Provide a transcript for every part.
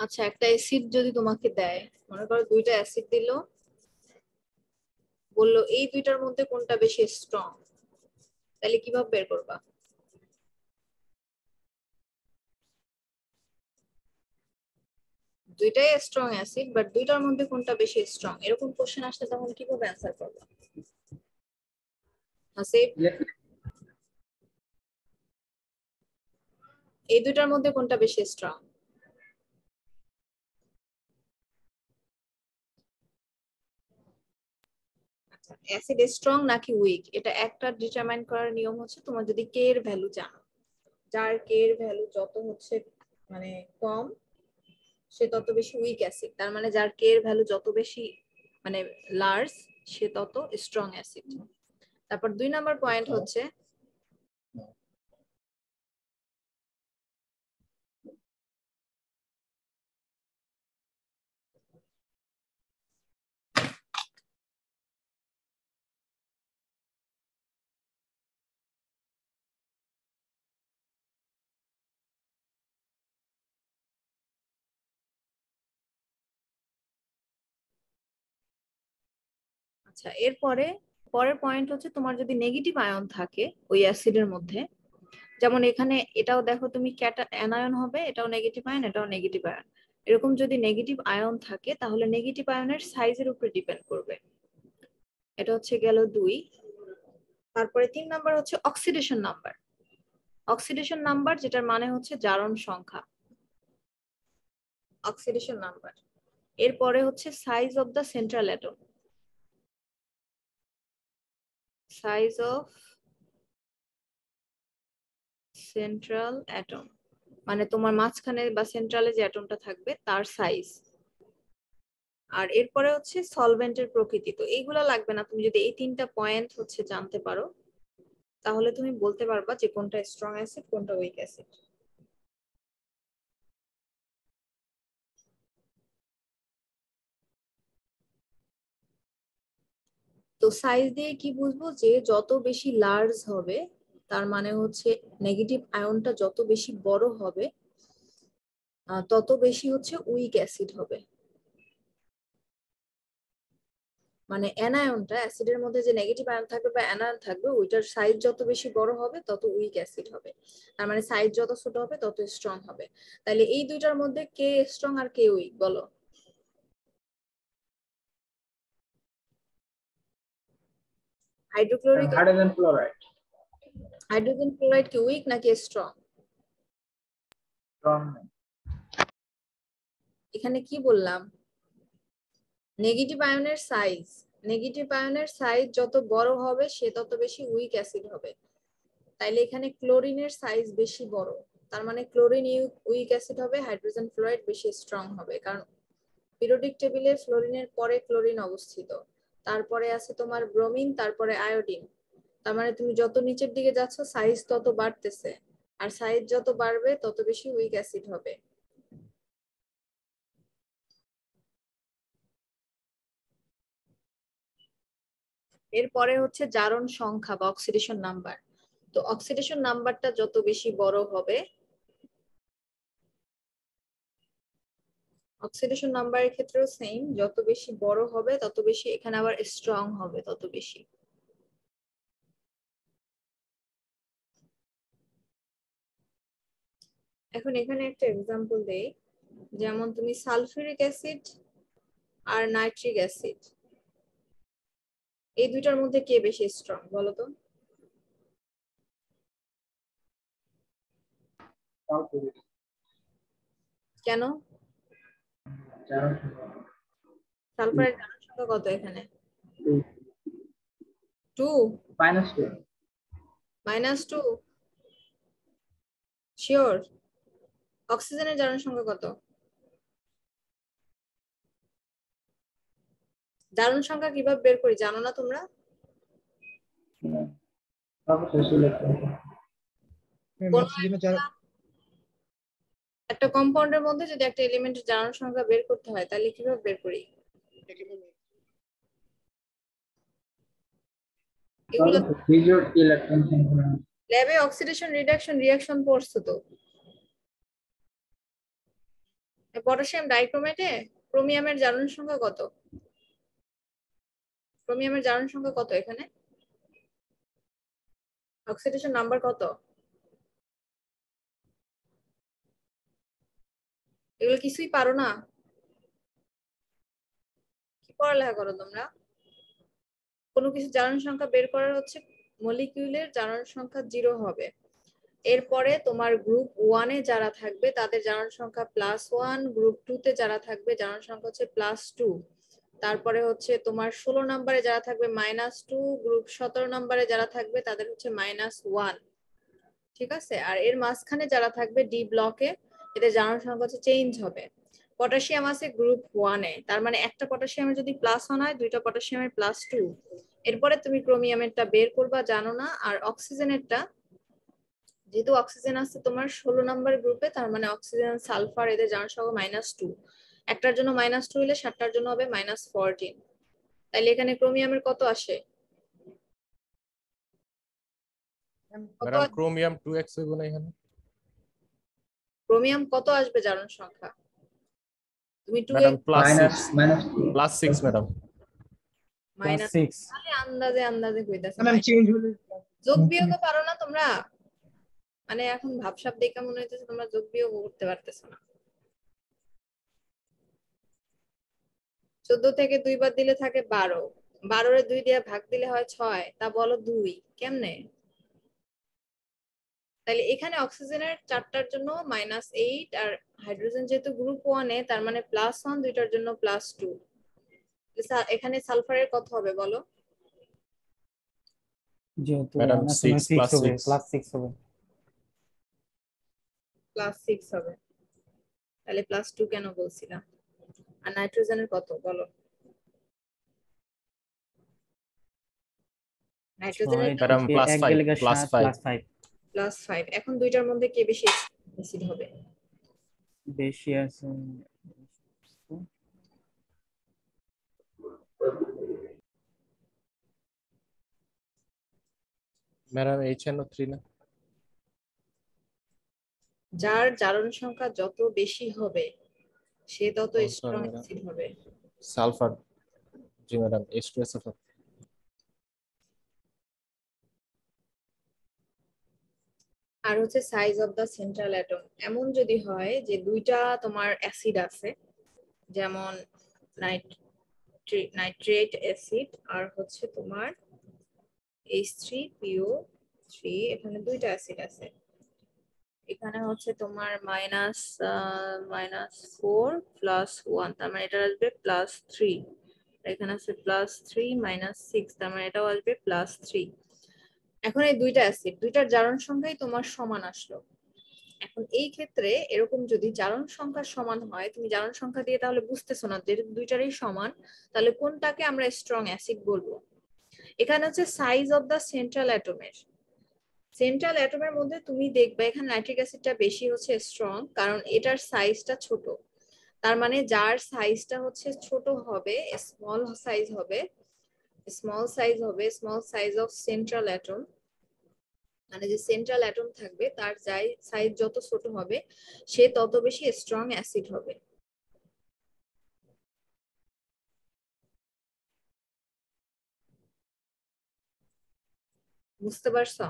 আচ্ছা, একটা অ্যাসিড যদি তোমাকে দেয়, মনে করো দুইটা অ্যাসিড দিল, বললো এই দুইটার মধ্যে কোনটা বেশি স্ট্রং, তাহলে কিভাবে বের করবা? দুইটাই স্ট্রং অ্যাসিড, বাট দুইটার মধ্যে কোনটা বেশি স্ট্রং, এরকম কোশ্চেন আসলে তখন কিভাবে অ্যান্সার করবা? হাসিব, এই দুইটার মধ্যে কোনটা বেশি স্ট্রং? অ্যাসিড স্ট্রং নাকি উইক, এটা একটা ডিটারমাইন করার নিয়ম হচ্ছে তোমার যদি কে এর ভ্যালু জানো। যার কে এর ভ্যালু যত হচ্ছে মানে কম, সে তত বেশি উইক অ্যাসিড। তার মানে যার কে এর ভ্যালু যত বেশি মানে লার্জ, সে তত স্ট্রং অ্যাসিড। তারপর 2 নম্বর পয়েন্ট হচ্ছে আচ্ছা, এরপরে পরের পয়েন্ট হচ্ছে তোমার যদি নেগেটিভ আয়ন থাকে ওই অ্যাসিডের মধ্যে, যেমন এখানে এটাও দেখো তুমি অ্যানায়ন হবে, এটাও নেগেটিভ আয়ন, এটাও নেগেটিভ আয়ন। এরকম যদি নেগেটিভ আয়ন থাকে তাহলে নেগেটিভ আয়নের সাইজের উপরে ডিপেন্ড করবে। এটা হচ্ছে গেল 2। তারপরে 3 নম্বর হচ্ছে অক্সিডেশন নাম্বার। অক্সিডেশন নাম্বার যেটার মানে হচ্ছে জারণ সংখ্যা, অক্সিডেশন নাম্বার। এরপরে হচ্ছে size of the central atom, size of central atom মানে তোমার মাঝখানে বা সেন্ট্রালে যে অ্যাটমটা থাকবে তার সাইজ। আর এরপরে হচ্ছে সলভেন্টের প্রকৃতি। তো এইগুলা লাগবে না, তুমি যদি এই 3টা পয়েন্ট হচ্ছে জানতে পারো তাহলে তুমি বলতে পারবা যে কোনটা স্ট্রং অ্যাসিড কোনটা উইক অ্যাসিড। তো সাইজ দিয়ে কি বুঝবো, যে যত বেশি লার্জ হবে তার মানে হচ্ছে নেগেটিভ আয়নটা যত বেশি বড় হবে তত বেশি হচ্ছে উইক অ্যাসিড হবে। মানে অ্যানায়নটা, অ্যাসিডের মধ্যে যে নেগেটিভ আয়ন থাকবে বা অ্যানায়ন থাকবে, ওইটার সাইজ যত বেশি বড় হবে তত উইক অ্যাসিড হবে। তার মানে সাইজ যত ছোট হবে তত স্ট্রং হবে। তাহলে এই দুইটার মধ্যে কে স্ট্রং আর কে উইক বলো? Hydrochloric hydrogen chloride. Hydrogen chloride কি উইক নাকি স্ট্রং? স্ট্রং। এখানে কি বললাম, নেগেটিভ আয়নের সাইজ, নেগেটিভ আয়নের সাইজ যত বড় হবে সে তত বেশি উইক অ্যাসিড হবে। তাইলে এখানে ক্লোরিনের সাইজ বেশি বড়, তার মানে ক্লোরিন উইক অ্যাসিড হবে, হাইড্রোজেন ফ্লোরাইড বেশি স্ট্রং হবে। কারণ পিরিয়ডিক টেবিলে ফ্লোরিনের পরে ক্লোরিন অবস্থিত, তারপরে আছে তোমার ব্রোমিন, তারপরে আয়োডিন। তার মানে তুমি যত নিচের দিকে যাচ্ছ সাইজ তত বাড়তেছে, আর সাইজ যত বাড়বে তত বেশি উইক অ্যাসিড হবে। এরপরে হচ্ছে জারণ সংখ্যা বা অক্সিডেশন নাম্বার। তো অক্সিডেশন নাম্বারটা যত বেশি বড় হবে, অক্সিডেশন নাম্বারের ক্ষেত্রেও সেম, যত বেশি বড় হবে তত বেশি এখানে আবার স্ট্রং হবে তত বেশি। এখন এখানে একটা এক্সাম্পল দেই, যেমন তুমি সালফিউরিক অ্যাসিড আর নাইট্রিক অ্যাসিড, এই দুইটার মধ্যে কে বেশি স্ট্রং বলো তো? কেন? সালফারের জারণ সংখ্যা কত এখানে? 2? -2। -2? শিওর? অক্সিজেনের জারণ সংখ্যা কত? জারণ সংখ্যা কিভাবে বের করি জানো না তোমরা? কোন একটা কম্পাউন্ডের মধ্যে যদি একটা এলিমেন্টের জারণ সংখ্যা বের করতে হয় তাহলে কিভাবে বের করি? এগুলো ল্যাবে অক্সিডেশন রিডাকশন রিঅ্যাকশন পড়ছো তো, পটাশিয়াম ডাইক্রোমেটে ক্রোমিয়ামের জারণ সংখ্যা কত? ক্রোমিয়ামের জারণ সংখ্যা কত এখানে? অক্সিডেশন নাম্বার কত? এগুলো কিছুই পারো না? কি পড়ালেখা করো তোমরা? কোনো কিছু জারণ সংখ্যা বের করার হচ্ছে মলিকিউলের জারণ সংখ্যা 0 হবে। এরপরে তোমার গ্রুপ 1 এ যারা থাকবে তাদের জারণ সংখ্যা +1, গ্রুপ 2 তে যারা থাকবে জারণ সংখ্যা হচ্ছে +2, তারপরে হচ্ছে তোমার 16 নম্বরে যারা থাকবে -2, গ্রুপ 17 নম্বরে যারা থাকবে তাদের হচ্ছে -1। ঠিক আছে, আর এর মাঝখানে যারা থাকবে ডি ব্লকে এদের জারণ সংখ্যা হচ্ছে চেঞ্জ হবে। পটাশিয়াম আছে গ্রুপ 1 এ, তার মানে একটা পটাশিয়ামের যদি +1 হয়, দুইটা পটাশিয়ামের +2। এরপরে তুমি ক্রোমিয়ামেরটা বের করবা, জানো না। আর অক্সিজেনেরটা, যেহেতু অক্সিজেন আছে তোমার 16 নম্বর গ্রুপে, তার মানে অক্সিজেন সালফার এদের জারণ সংখ্যা -2। একটার জন্য -2 হলে 7টার জন্য হবে -14। তাইলে এখানে ক্রোমিয়ামের কত আসে? কত ম্যাডাম ক্রোমিয়াম 2x হইব না এখানে? ক্রোমিয়াম কত আসবে জারণ সংখ্যা? তুমি 2 madam minus minus +6 madam. Minus, +6 তাহলে আন্দাজে আন্দাজে কইতাছে। ম্যাম চেঞ্জ হলে যোগ বিয়োগও পারো না তোমরা? মানে এখন ভাবসাব দেখে মনে হইতেছে তোমরা যোগ বিয়োগ করতে পারতেছো না। 14 থেকে 2 বাদ দিলে থাকে 12, 12 রে 2 দিয়ে ভাগ দিলে হয় 6, তা বলো 2 কেমনে? তাহলে এখানে অক্সিজেনের 4টার জন্য -8, আর হাইড্রোজেন যেহেতু গ্রুপ 1 এ তার মানে +1, দুইটার জন্য +2। এখানে সালফারের কত হবে বলো? যেহেতু ম্যাডাম 1 আছে 6 মানে 6 হবে, +6 +6 হবে। +6 হবে। তাহলে +2 কেন বলছিলাম? আর নাইট্রোজেনের কত বলো? নাইট্রোজেনের 6 ম্যাডাম থেকে 1 +5 গেলে 7 +5 +5 +5। এখন দুইটার মধ্যে কে বেশি অ্যাসিড হবে? বেশি আছে। ম্যাডাম HNO3 না? যার জারণ সংখ্যা যত বেশি হবে সে তত ও সরি স্ট্রং ম্যাডাম, অ্যাসিড হবে। সালফার। জি ম্যাডাম H2SO4। আর হচ্ছে size of the central atom. এমন যদি হয় যে দুইটা তোমার অ্যাসিড আছে, যেমন নাইট্রেট অ্যাসিড আর হচ্ছে তোমার H3PO3, এখানে দুইটা অ্যাসিড আছে। এখানে হচ্ছে তোমার -4 + 1, তার মানে এটা আসবে +3। এখানে আছে +3 -6, তার মানে এটাও আসবে +3। এখন এই দুইটা অ্যাসিড, দুইটার জারণ সংখ্যাই তোমার সমান আসলো। এখন এই ক্ষেত্রে এরকম যদি জারণ সংখ্যা সমান হয়, তুমি জারণ সংখ্যা দিয়ে তাহলে বুঝতেছো না যে দুইটারই সমান, তাহলে কোনটাকে আমরা স্ট্রং অ্যাসিড বলবো? এখানে হচ্ছে সাইজ অফ দা সেন্ট্রাল অ্যাটমের, সেন্ট্রাল অ্যাটমের মধ্যে তুমি দেখবে এখানে নাইট্রিক অ্যাসিডটা বেশি হচ্ছে স্ট্রং, কারণ এটার সাইজটা ছোট। তার মানে যার সাইজটা হচ্ছে ছোট হবে, স্মল সাইজ হবে, small size of central atom, মানে যে সেন্ট্রাল অ্যাটম থাকবে তার যাই সাইজ যত ছোট হবে সে তত বেশি স্ট্রং অ্যাসিড হবে। বুঝতে পারছো?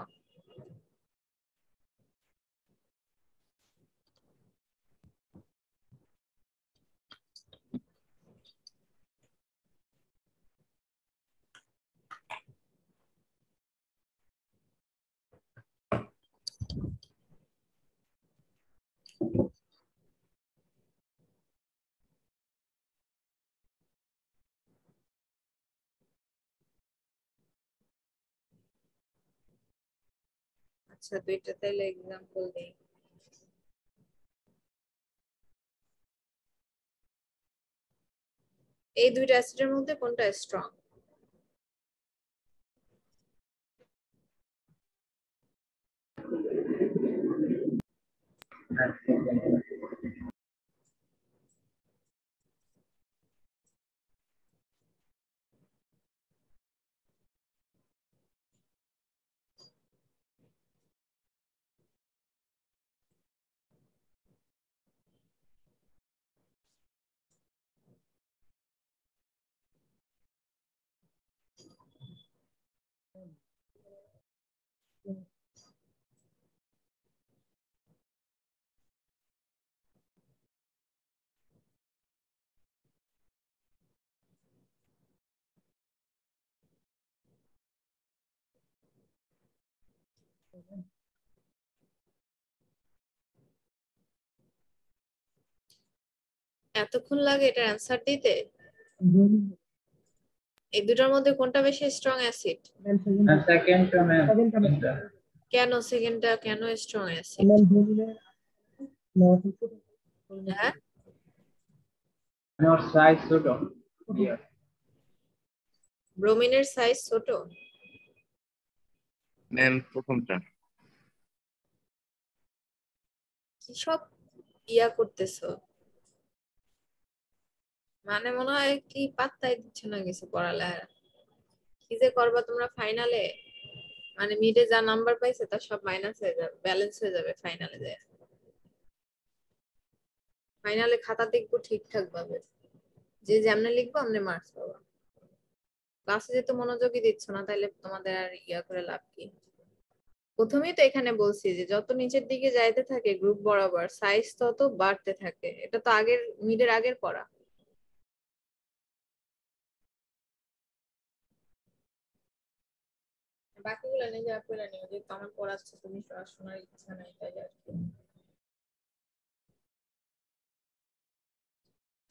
আচ্ছা, দুইটা তাহলে এক্সাম্পল দেই। এই দুইটা অ্যাসিডের মধ্যে কোনটা স্ট্রং? এতক্ষণ লাগে এটার অ্যান্সার দিতে? এই দুটার মধ্যে কোনটা বেশি strong acid? Second to ma'am. কেন সেকেন্ডটা কেন স্ট্রং অ্যাসিড? হ্যাঁ, Your size photo. Here. ব্রোমিনের সাইজ ছোট। ম্যাম প্রথমটা। কি সব ইয়া করতেছো, মানে মনে হয় কি পাত্তাই দিচ্ছ না কিছু পড়ালেখা। কি যে করবা তোমরা ফাইনালে, মানে মিডে যা নাম্বার পাইছে তা সব মাইনাস হয়ে যাবে, ব্যালেন্স হয়ে যাবে ফাইনালে যায়। ফাইনালে খাতা দেখবো ঠিকঠাক ভাবে, যে যেমনে লিখবো আমনে মার্কস পাবা। ক্লাসে যেহেতু মনোযোগই দিচ্ছ না, তাইলে তোমাদের আর ইয়া করে লাভ কি? প্রথমেই তো এখানে বলছি যে যত নিচের দিকে যাইতে থাকে গ্রুপ বরাবর সাইজ তত বাড়তে থাকে। এটা তো আগের মিডের আগের পড়া। বাকিগুলো নিজে করে নিও, যেহেতু আমার পড়াচ্ছে তুমি শোনার ইচ্ছা নাই তাই আর কি।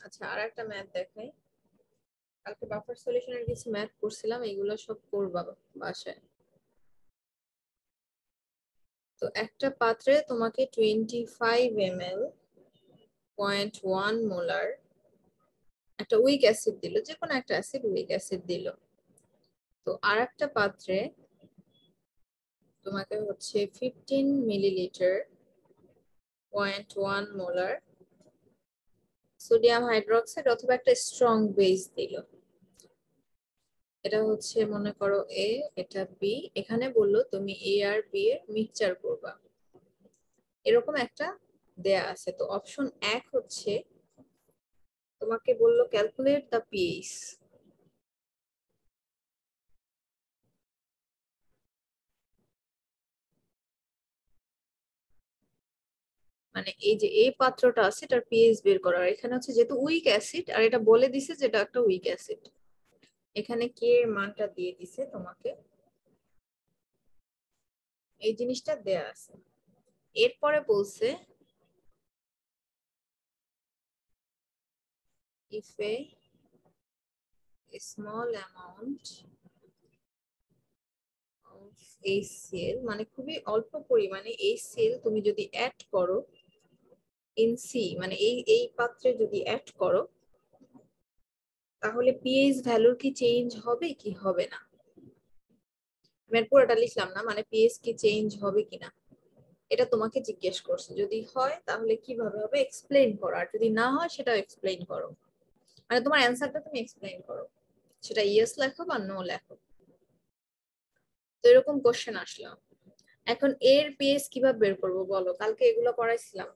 আচ্ছা, আর একটা ম্যাথ দেখাই। কালকে বাফার সলিউশনের কিছু ম্যাথ করছিলাম, এগুলো সব করবা বাসায়। তো একটা পাত্রে তোমাকে 25 ml 0.1 মোলার একটা উইক অ্যাসিড দিল, যে কোনো একটা অ্যাসিড উইক অ্যাসিড দিল। তো আর একটা পাত্রে তোমাকে হচ্ছে 15 মিলিলিটার 0.1 মোলার সোডিয়াম হাইড্রোক্সাইড অথবা একটা স্ট্রং বেস দিল। এটা হচ্ছে মনে করো এ, এটা বি। এখানে বললো তুমি এ আর বি এর মিক্সচার করবা, এরকম একটা দেয়া আছে। তো অপশন 1 হচ্ছে তোমাকে বললো ক্যালকুলেট দ্য পিএইচ। মানে এই যে এই পাত্রটা আছে এটার পিএইচ বের করা। আর এখানে হচ্ছে যেহেতু উইক অ্যাসিড, আর এটা বলে দিছে যেটা একটা উইক অ্যাসিড, এখানে কে এর মানটা দিয়ে দিছে তোমাকে, এই জিনিসটা দেয়া আছে। এরপরে বলছে if a small amount of HCl, মানে খুবই অল্প পরিমাণে HCl তুমি যদি অ্যাড করো in C, মানে এই পাত্রে যদি অ্যাড করো, তাহলে পিএইচ ভ্যালুর কি চেঞ্জ হবে কি হবে না। আমি পুরোটা লিখলাম না, মানে পিএইচ কি চেঞ্জ হবে কিনা এটা তোমাকে জিজ্ঞেস করছে। যদি হয় তাহলে কিভাবে হবে এক্সপ্লেইন করো, আর যদি না হয় সেটাও এক্সপ্লেইন করো। মানে তোমার অ্যান্সারটা তুমি এক্সপ্লেইন করো, সেটা ইয়েস লেখো বা নো লেখো। তো এরকম কোশ্চেন আসলো। এখন এর পিএইচ কিভাবে বের করবো বলো, কালকে এগুলো করাইছিলাম।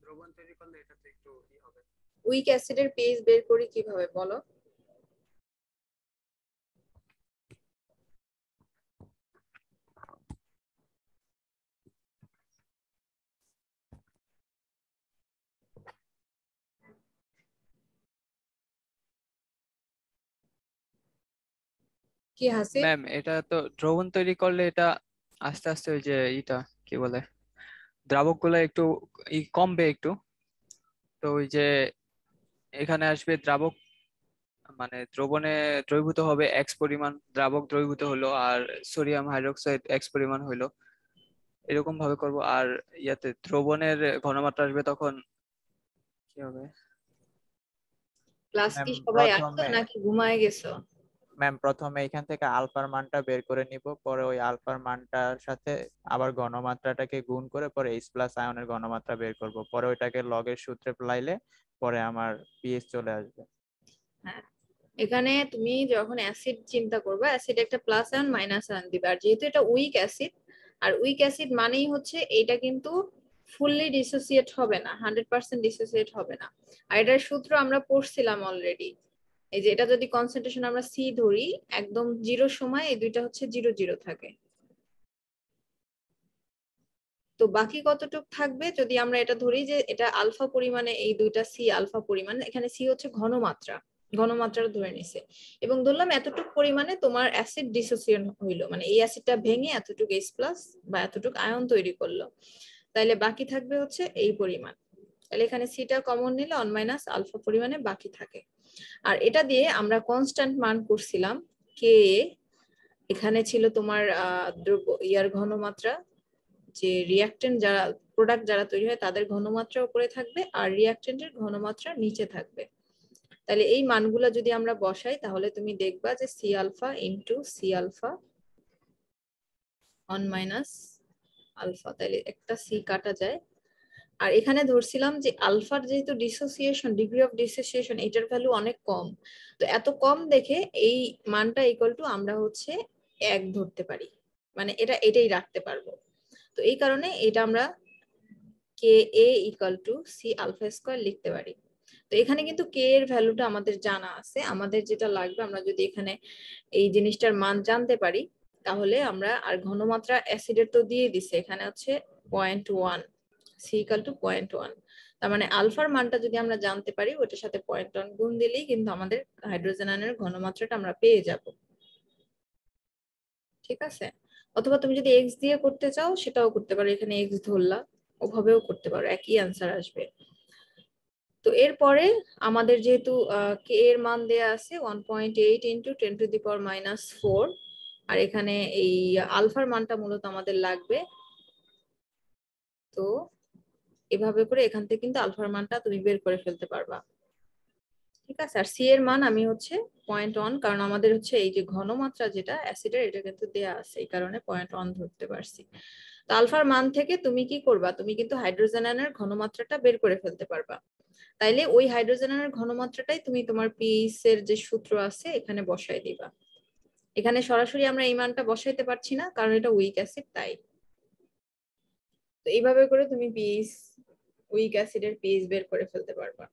দ্রবণ তৈরি করলে এটা তো একটু ই হবে। উইক অ্যাসিডের পিএইচ বের করি কিভাবে বলো? কি হাসিব? ম্যাম এটা তো দ্রবণ তৈরি করলে এটা আস্তে আস্তে ওই যে ইটা কি বলে দ্রাবক গুলো একটু কমবে একটু। তো ওই যে এখানে আসবে দ্রাবক, মানে দ্রবণে দ্রবীভূত হবে এক্স পরিমাণ, দ্রাবক দ্রবীভূত হলো, আর সোডিয়াম হাইড্রোক্সাইড এক্স পরিমাণ হইলো। এরকম ভাবে করব। আর ইয়াতে দ্রবণের ঘনমাত্রা আসবে তখন কি হবে? ক্লাস ম্যাম কি সবাই আসছো প্রথমে নাকি ঘুমায় গেছো? এখান থেকে আলফার মানটা বের করে নিব, পরে ওই আলফার মানটার সাথে আবার ঘনমাত্রাটাকে গুণ করে পরে এইচ প্লাস আয়নের ঘনমাত্রা বের করব, পরে ওইটাকে লগের সূত্রে লাইলে পরে আমার পিএইচ চলে আসবে। হ্যাঁ, এখানে তুমি যখন অ্যাসিড চিন্তা করবে, অ্যাসিড একটা প্লাস আয়ন মাইনাস আয়ন দিবে। আর যেহেতু এটা উইক অ্যাসিড, আর উইক অ্যাসিড মানেই হচ্ছে এইটা কিন্তু ফুললি ডিসোসিয়েট হবে না, 100% ডিসোসিয়েট হবে না। আর এটার সূত্র আমরা পড়ছিলাম অলরেডি, এই যে এটা যদি কনসেন্ট্রেশন আমরা সি ধরি, একদম 0 সময় এই দুইটা হচ্ছে 0 0 থাকে। তো বাকি কতটুক থাকবে যদি আমরা এটা ধরি যে এটা আলফা পরিমাণে, এই দুইটা সি আলফা পরিমাণ, এখানে সি হচ্ছে ঘনমাত্রা, ঘনমাত্রা ধরে নিছে, এবং ধরলাম এতটুক পরিমাণে তোমার অ্যাসিড ডিসোসিয়েশন হইলো, মানে এই অ্যাসিডটা ভেঙে এতটুক H+ বা এতটুক আয়ন তৈরি করলো, তাইলে বাকি থাকবে হচ্ছে এই পরিমাণ। তাহলে এখানে সিটা কমন নিলে 1 - আলফা পরিমাণে বাকি থাকে। আর এটা দিয়ে আমরা কনস্ট্যান্ট মান করছিলাম কে, এখানে ছিল তোমার দ্রব্য ইয়ার ঘনমাত্রা, যে রিঅ্যাকট্যান্ট যারা প্রোডাক্ট যারা তৈরি হয় তাদের ঘনমাত্রা উপরে থাকবে আর রিঅ্যাকট্যান্টের ঘনমাত্রা নিচে থাকবে। তাহলে এই মানগুলো যদি আমরা বসাই তাহলে তুমি দেখবা যে C alpha into C alpha 1 - alpha, তাহলে একটা সি কাটা যায়। আর এখানে ধরছিলাম যে আলফার যেহেতু ডিসোসিয়েশন, ডিগ্রি অফ ডিসোসিয়েশন এটার ভ্যালু অনেক কম, তো এত কম দেখে এই মানটা ইকুয়াল টু আমরা হচ্ছে 1 ধরতে পারি, মানে এটাই রাখতে পারবো। তো এই কারণে এটা আমরা K A equal to C alpha square লিখতে পারি। তো এখানে কিন্তু কে এর ভ্যালুটা আমাদের জানা আছে, আমাদের যেটা লাগবে আমরা যদি এখানে এই জিনিসটার মান জানতে পারি তাহলে আমরা, আর ঘনমাত্রা অ্যাসিডের তো দিয়ে দিছে, এখানে হচ্ছে 0.1, সি ইকুয়াল টু 0.1, তার মানে আলফার মানটা যদি আমরা জানতে পারি ওটার সাথে 0.1 গুণ দিলেই কিন্তু আমাদের হাইড্রোজেন আয়নের ঘনমাত্রাটা আমরা পেয়ে যাব। ঠিক আছে, অথবা তুমি যদি এক্স দিয়ে করতে চাও সেটাও করতে পারো, এখানে এক্স ধরলা ওভাবেও করতে পারো, একই অ্যান্সার আসবে। তো এরপরে আমাদের যেহেতু কে এর মান দেয়া আছে 1.8 ইন্টু 10⁻⁻⁴, আর এখানে এই আলফার মানটা মূলত আমাদের লাগবে। তো এভাবে করে এখান থেকে কিন্তু আলফার মানটা তুমি বের করে ফেলতে পারবা। ঠিক আছে, আর সি এর মান আমি হচ্ছে 0.1, কারণ আমাদের হচ্ছে এই যে ঘনমাত্রা যেটা অ্যাসিডের এটা কিন্তু দেয়া আছে, এই কারণে 0.1 ধরতে পারছি। তো আলফার মান থেকে তুমি কি করবা, তুমি কিন্তু হাইড্রোজেন আয়নের ঘনমাত্রাটা বের করে ফেলতে পারবা। তাইলে ওই হাইড্রোজেন আয়নের ঘনমাত্রাটাই তুমি তোমার পিএইচ এর যে সূত্র আছে এখানে বসাই দিবা। এখানে সরাসরি আমরা এই মানটা বসাইতে পারছি না কারণ এটা উইক অ্যাসিড, তাই। তো এইভাবে করে তুমি পিএইচ, উইক অ্যাসিডের পিএইচ বের করে ফেলতে পারবা।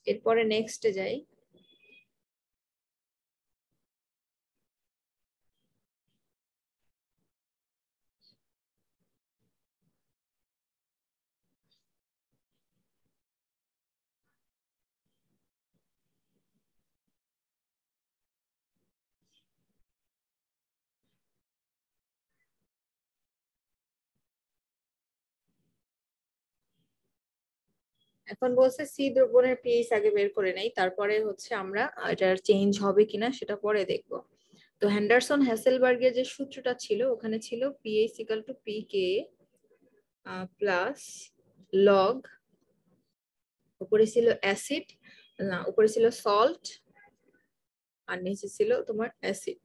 এরপরে নেক্সটে যাই। এখন বলছে সি দ্রবণের পিএইচ আগে বের করে নেই, তারপরে হচ্ছে আমরা এটার চেঞ্জ হবে কিনা সেটা পরে দেখব। তো হেন্ডারসন হ্যাসেলবার্গের যে সূত্রটা ছিল ওখানে ছিল pH equal to pK plus log, উপরে ছিল অ্যাসিড, না উপরে ছিল সল্ট আর নিচে ছিল তোমার অ্যাসিড,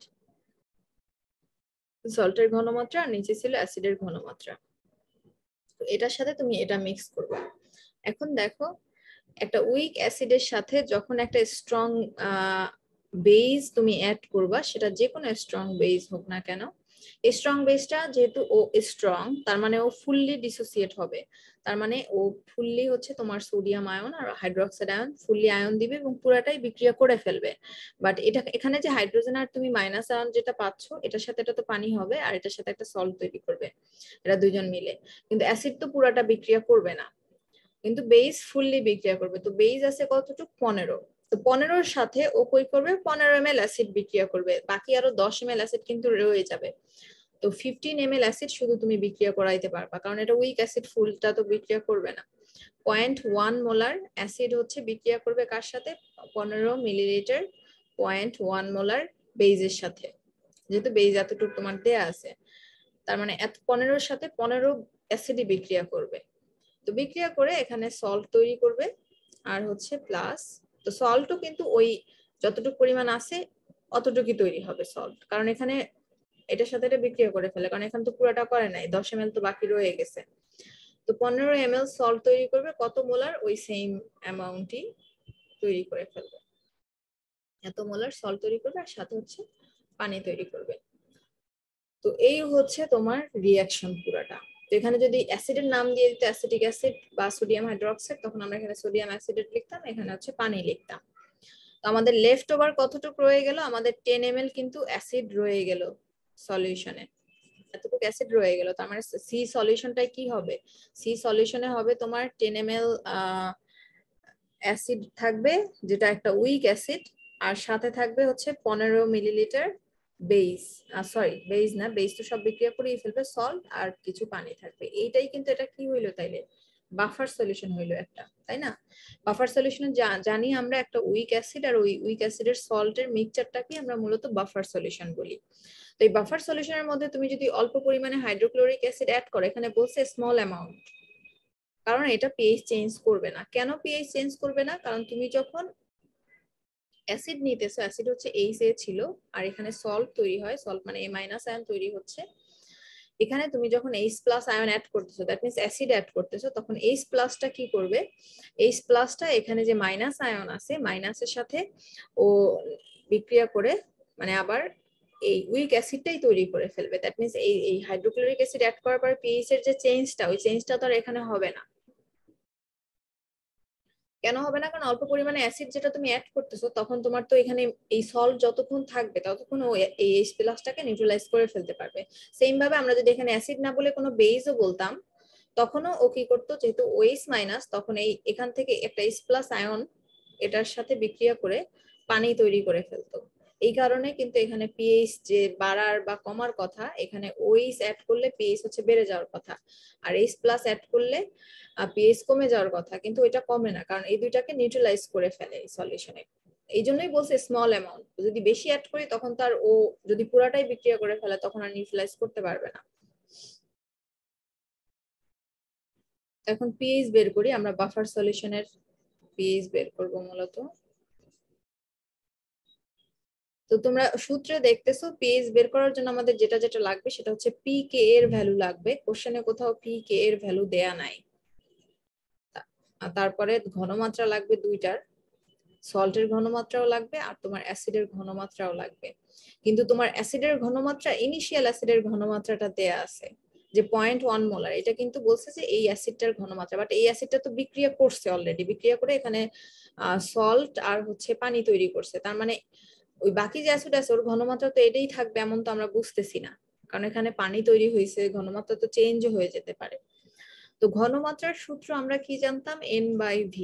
সল্টের ঘনমাত্রা আর নিচে ছিল অ্যাসিডের ঘনমাত্রা। তো এটার সাথে তুমি এটা মিক্স করবে। এখন দেখো একটা উইক অ্যাসিডের সাথে যখন একটা স্ট্রং বেজ তুমি অ্যাড করবা, সেটা যে কোনো স্ট্রং বেজ হোক না কেন, স্ট্রং বেসটা যেহেতু ও স্ট্রং তার মানে ও ফুললি ডিসোসিয়েট হবে, তার মানে ও ফুললি হচ্ছে তোমার সোডিয়াম আয়ন আর হাইড্রোক্সাইড আয়ন ফুললি আয়ন দিবে এবং পুরাটাই বিক্রিয়া করে ফেলবে। বাট এটা এখানে যে হাইড্রোজেন আর তুমি মাইনাস আয়ন যেটা পাচ্ছ এটার সাথে এটা তো পানি হবে আর এটার সাথে একটা সল্ট তৈরি করবে, এরা দুইজন মিলে, কিন্তু অ্যাসিড তো পুরাটা বিক্রিয়া করবে না, কিন্তু বেস ফুললি বিক্রিয়া করবে। তো বেস আছে কতটুকু 15, তো 15-র সাথে ও কই করবে 15 ml অ্যাসিড বিক্রিয়া করবে, বাকি আরো 10 ml অ্যাসিড কিন্তু রয়ে যাবে। তো 15 ml অ্যাসিড শুধু তুমি বিক্রিয়া করাইতে পারবা কারণ এটা উইক অ্যাসিড, ফুলটা তো বিক্রিয়া করবে না। 0.1 মোলার অ্যাসিড হচ্ছে বিক্রিয়া করবে কার সাথে, 15 মিলিলিটার 0.1 মোলার বেজের সাথে, যেহেতু বেজ এতটুকু তোমার দেয়া আছে, তার মানে 15-র সাথে 15 অ্যাসিডই বিক্রিয়া করবে। তো বিক্রিয়া করে এখানে সল্ট তৈরি করবে আর হচ্ছে প্লাস, তো সল্টও কিন্তু ওই যতটুকু পরিমাণ আছে অতটুকুই তৈরি হবে সল্ট, কারণ এখানে এটার সাথে এটা বিক্রিয়া করে ফেলে, কারণ এখানে তো পুরোটা করে নাই, 10 ml তো বাকি রয়ে গেছে। তো 15 ml সল্ট তৈরি করবে, কত মোলার, ওই সেম অ্যামাউন্টই তৈরি করে ফেলবে, এত মোলার সল্ট তৈরি করবে আর সাথে হচ্ছে পানি তৈরি করবে। তো এই হচ্ছে তোমার রিঅ্যাকশন পুরাটা। তো এখানে যদি অ্যাসিডের নাম দিয়ে দিত অ্যাসিটিক অ্যাসিড বা সোডিয়াম হাইড্রোক্সাইড, তখন আমরা এখানে সোডিয়াম অ্যাসিডেট লিখতাম, এখানে হচ্ছে পানি লিখতাম। তো আমাদের লেফট ওভার কতটুকু রয়ে গেল, আমাদের 10 ml কিন্তু অ্যাসিড রয়ে গেল সলিউশনে, এতটুকু অ্যাসিড রয়ে গেল। তার মানে সি সলিউশনটাই কি হবে, সি সলিউশনে হবে তোমার 10 ml অ্যাসিড থাকবে যেটা একটা উইক অ্যাসিড, আর সাথে থাকবে হচ্ছে 15 মিলিলিটার বেস, সরি বেস না, বেস তো সব বিক্রিয়া করেই ফেলবে, সল্ট আর কিছু পানি থাকবে। এইটাই কিন্তু এটা কি হইলো তাইলে, বাফার সলিউশন হইলো একটা, তাই না? বাফার সলিউশনে জানি আমরা একটা উইক অ্যাসিড আর ওই উইক অ্যাসিডের সল্টের মিক্সচারটাকে আমরা মূলত বাফার সলিউশন বলি। তো এই বাফার সলিউশনের মধ্যে তুমি যদি অল্প পরিমাণে হাইড্রোক্লোরিক অ্যাসিড অ্যাড করো, এখানে বলছে স্মল অ্যামাউন্ট, কারণ এটা পিএইচ চেঞ্জ করবে না। কেন পিএইচ চেঞ্জ করবে না, কারণ তুমি যখন অ্যাসিড নিতেছো, অ্যাসিড হচ্ছে এইচএ ছিল, আর এখানে সল্ট তৈরি হয়, সল্ট মানে এ মাইনাস আয়ন তৈরি হচ্ছে। এখানে তুমি যখন এইচ প্লাস আয়ন অ্যাড করতেছো, দ্যাট মিন্স অ্যাসিড অ্যাড করতেছো, তখন এইচ প্লাসটা কি করবে, এইচ প্লাসটা এখানে যে মাইনাস আয়ন আছে, মাইনাসের সাথে ও বিক্রিয়া করে মানে আবার এই উইক অ্যাসিডটাই তৈরি করে ফেলবে। দ্যাট মিন্স এই হাইড্রোক্লোরিক অ্যাসিড অ্যাড করার পর পিএইচ এর যে চেঞ্জটা, ওই চেঞ্জটা তো আর এখানে হবে না। কেন হবে না, কারণ অল্প পরিমাণে অ্যাসিড যেটা তুমি অ্যাড করতেছো, তখন তোমার তো এখানে এই সল্ট যতক্ষণ থাকবে ততক্ষণ ও এই এইচ প্লাসটাকে নিউট্রালাইজ করে ফেলতে পারবে। সেম ভাবে আমরা যদি এখানে অ্যাসিড না বলে কোনো বেসও বলতাম, তখনও ও কি করতো, যেহেতু ওএইচ মাইনাস, তখন এই এখান থেকে একটা এইচ প্লাস আয়ন এটার সাথে বিক্রিয়া করে পানি তৈরি করে ফেলতো। এই কারণে কিন্তু এখানে পিএইচ যে বাড়ার বা কমার কথা, এখানে ওএইচ অ্যাড করলে পিএইচ হচ্ছে বেড়ে যাওয়ার কথা, আর এইচ প্লাস অ্যাড করলে পিএইচ কমে যাওয়ার কথা, কিন্তু এটা কমে না, কারণ এই দুইটাকে নিউট্রালাইজ করে ফেলে এই সলিউশনে। এই জন্যই বলছে স্মল অ্যামাউন্ট, যদি বেশি অ্যাড করি তখন তার ও যদি পুরাটাই বিক্রিয়া করে ফেলে তখন আর নিউট্রালাইজ করতে পারবে না। এখন পিএইচ বের করি আমরা, বাফার সলিউশনের পিএইচ বের করব মূলত। তো তোমরা সূত্রে দেখতেছো পিএইচ বের করার জন্য আমাদের যেটা যেটা লাগবে সেটা হচ্ছে পিকে এর ভ্যালু লাগবে, কোশ্চেনে কোথাও পিকে এর ভ্যালু দেয়া নাই। তারপরে ঘনমাত্রা লাগবে দুইটার, সল্টের ঘনমাত্রাও লাগবে আর তোমার অ্যাসিডের ঘনমাত্রাও লাগবে। কিন্তু তোমার অ্যাসিডের ঘনমাত্রা, ইনিশিয়াল অ্যাসিডের ঘনমাত্রাটা দেয়া আছে যে 0.1 মোলার, এটা কিন্তু বলছে যে এই অ্যাসিডটার ঘনমাত্রা, বাট এই অ্যাসিডটা তো বিক্রিয়া করছে অলরেডি, বিক্রিয়া করে এখানে সল্ট আর হচ্ছে পানি তৈরি করছে। তার মানে ওই বাকি যে অ্যাসিড আছে ওর ঘনমাত্রা তো এটাই থাকবে এমন তো আমরা বুঝতেছি না, কারণ এখানে পানি তৈরি হয়েছে, ঘনমাত্রা তো চেঞ্জ হয়ে যেতে পারে। তো ঘনমাত্রার সূত্র আমরা কি জানতাম, N/V।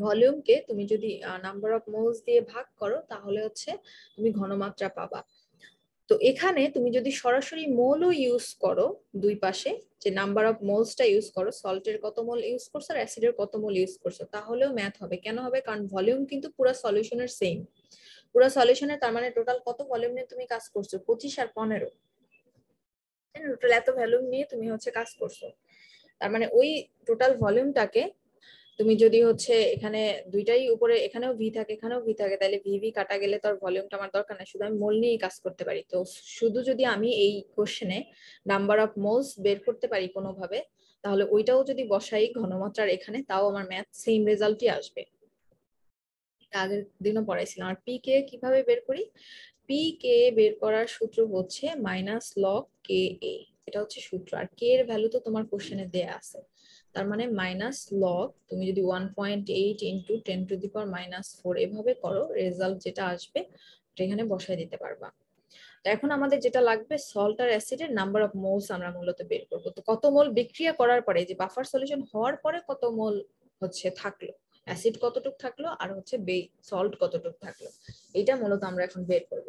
ভলিউমকে তুমি যদি নাম্বার অফ মোলস দিয়ে ভাগ করো তাহলে হচ্ছে তুমি ঘনমাত্রা পাবা। তো এখানে তুমি যদি সরাসরি মোলও ইউজ করো, দুই পাশে যে নাম্বার অফ মোলসটা ইউজ করো, সল্টের কত মোল ইউজ করছো আর অ্যাসিডের কত মোল ইউজ করছো, তাহলেও ম্যাথ হবে। কেন হবে, কারণ ভলিউম কিন্তু পুরো সলিউশনের সেম, পুরো সলিউশনে, তার মানে টোটাল কত ভলিউম নিয়ে তুমি কাজ করছো, 25 আর 15, টোটাল এত ভলিউম নিয়ে তুমি হচ্ছে কাজ করছো। তার মানে ওই টোটাল ভলিউমটাকে তুমি যদি হচ্ছে এখানে দুইটাই উপরে, এখানেও ভি থাকে এখানেও ভি থাকে, তাহলে ভি কাটা গেলে তোর ভলিউমটা আমার দরকার নাই, শুধু আমি মোল নিয়েই কাজ করতে পারি। তো শুধু যদি আমি এই কোশ্চেনে নাম্বার অফ মোলস বের করতে পারি কোনোভাবে, তাহলে ওইটাও যদি বসাই ঘনমাত্রার এখানে, তাও আমার ম্যাথ সেম রেজাল্টই আসবে। আগের দিনও পড়াইছিলাম। আর পি কে কিভাবে বের করি, পি কে বের করার সূত্র হচ্ছে মাইনাস লগ কে এ, এটা হচ্ছে সূত্র। আর কে এর ভ্যালু তো তোমার কোশ্চেনে দেয়া আছে, তার মানে মাইনাস লগ, তুমি যদি 1.8 ইন্টু 10⁻⁻⁴ এভাবে করো, রেজাল্ট যেটা আসবে ওটা এখানে বসাই দিতে পারবা। তো এখন আমাদের যেটা লাগবে সল্ট আর অ্যাসিডের নাম্বার অফ মোলস আমরা মূলত বের করবো। তো কত মোল বিক্রিয়া করার পরে, যে বাফার সলিউশন হওয়ার পরে কত মোল হচ্ছে থাকলো, অ্যাসিড কতটুক থাকলো আর হচ্ছে সল্ট কতটুক থাকলো, এটা মূলত আমরা এখন বের করব।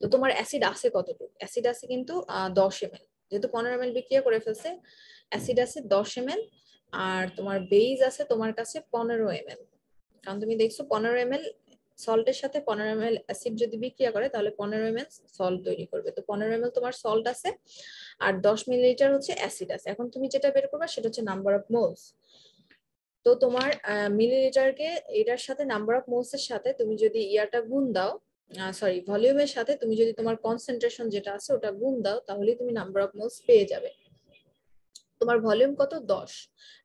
তো তোমার অ্যাসিড আছে কতটুক, অ্যাসিড আছে কিন্তু 10 ml, যেহেতু 15 ml বিক্রিয়া করে ফেলছে, অ্যাসিড আছে 10 ml, আর তোমার বেস আছে তোমার কাছে 15 ml, কারণ তুমি দেখছো 15 ml সল্টের সাথে 15 ml অ্যাসিড যদি বিক্রিয়া করে তাহলে 15 ml সল্ট তৈরি করবে। তো 15 ml তোমার সল্ট আছে আর 10 মিলিলিটার হচ্ছে অ্যাসিড আছে। এখন তুমি যেটা বের করবে সেটা হচ্ছে নাম্বার অফ মোলস। তো তোমার মিলিলিটারকে এটার সাথে নাম্বার অফ মোলস এর সাথে তুমি যদি ইয়াটা গুণ দাও, সরি ভলিউমের সাথে তুমি যদি তোমার কনসেন্ট্রেশন যেটা আছে ওটা গুণ দাও, তাহলে তুমি নাম্বার অফ মোলস পেয়ে যাবে। তোমার ভলিউম কত 10,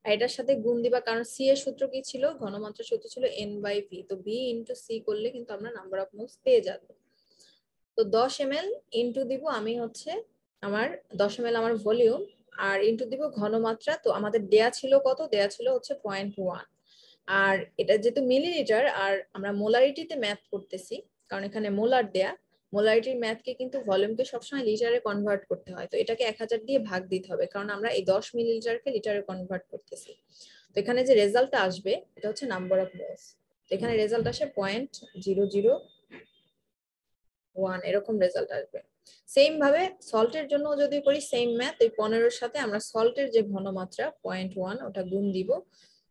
আর এটার সাথে গুণ দিবা, কারণ সি এর সূত্র কি ছিল, ঘনমাত্রার সূত্র ছিল N/V, তো V ইনটু সি করলে কিন্তু আমরা নাম্বার অফ মোলস পেয়ে যাব। তো 10 ml ইনটু দিব আমি হচ্ছে আমার 10 ml আমার ভলিউম, আর ইনটু দিব ঘনমাত্রা। তো আমাদের দেয়া ছিল কত? দেয়া ছিল হচ্ছে 0.1। আর এটা যেহেতু মিলিলিটার আর আমরা মোলারিটিতে ম্যাথ করতেছি, কারণ এখানে মোলার দেয়া, মোলারিটির ম্যাথকে কিন্তু ভলিউমকে সবসময় লিটারে কনভার্ট করতে হয়। তো এটাকে 1000 দিয়ে ভাগ দিতে হবে, কারণ আমরা এই 10 মিলিলিটারকে লিটারে কনভার্ট করতেছি। তো এখানে যে রেজাল্টটা আসবে এটা হচ্ছে নাম্বার অফ মোলস। তো এখানে রেজাল্ট আসে 0.001 এরকম রেজাল্ট আসবে। সেম ভাবে সল্টের জন্য যদি করি সেম ম্যাথ, এই 15-এর সাথে আমরা সল্টের যে ঘনমাত্রা 0.1 ওটা গুণ দিব।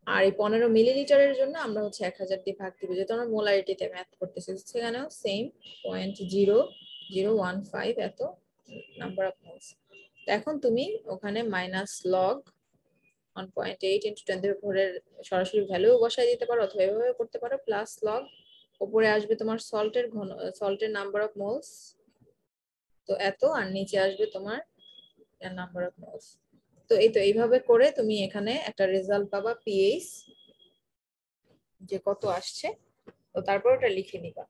আর এই 15 মিলিলিটারের জন্য আমরা হচ্ছে 1000 দিয়ে ভাগ দিব, যেহেতু আমরা মোলারিটিতে ম্যাথ করতেছি। সেখানেও সেম 0.0015 এত নাম্বার অফ মোলস। এখন তুমি ওখানে মাইনাস লগ 1.8 ইন্টু 10^4 সরাসরি ভ্যালু বসাই দিতে পারো, অথবা এভাবে করতে পারো, প্লাস লগ উপরে আসবে তোমার সল্টের নাম্বার অফ মোলস, তো এত, আর নিচে আসবে তোমার নাম্বার অফ মোলস। তো এই তো এইভাবে করে তুমি এখানে একটা রেজাল্ট পাবা পিএইচ যে কত আসছে। তো তারপর ওটা লিখে নিবা।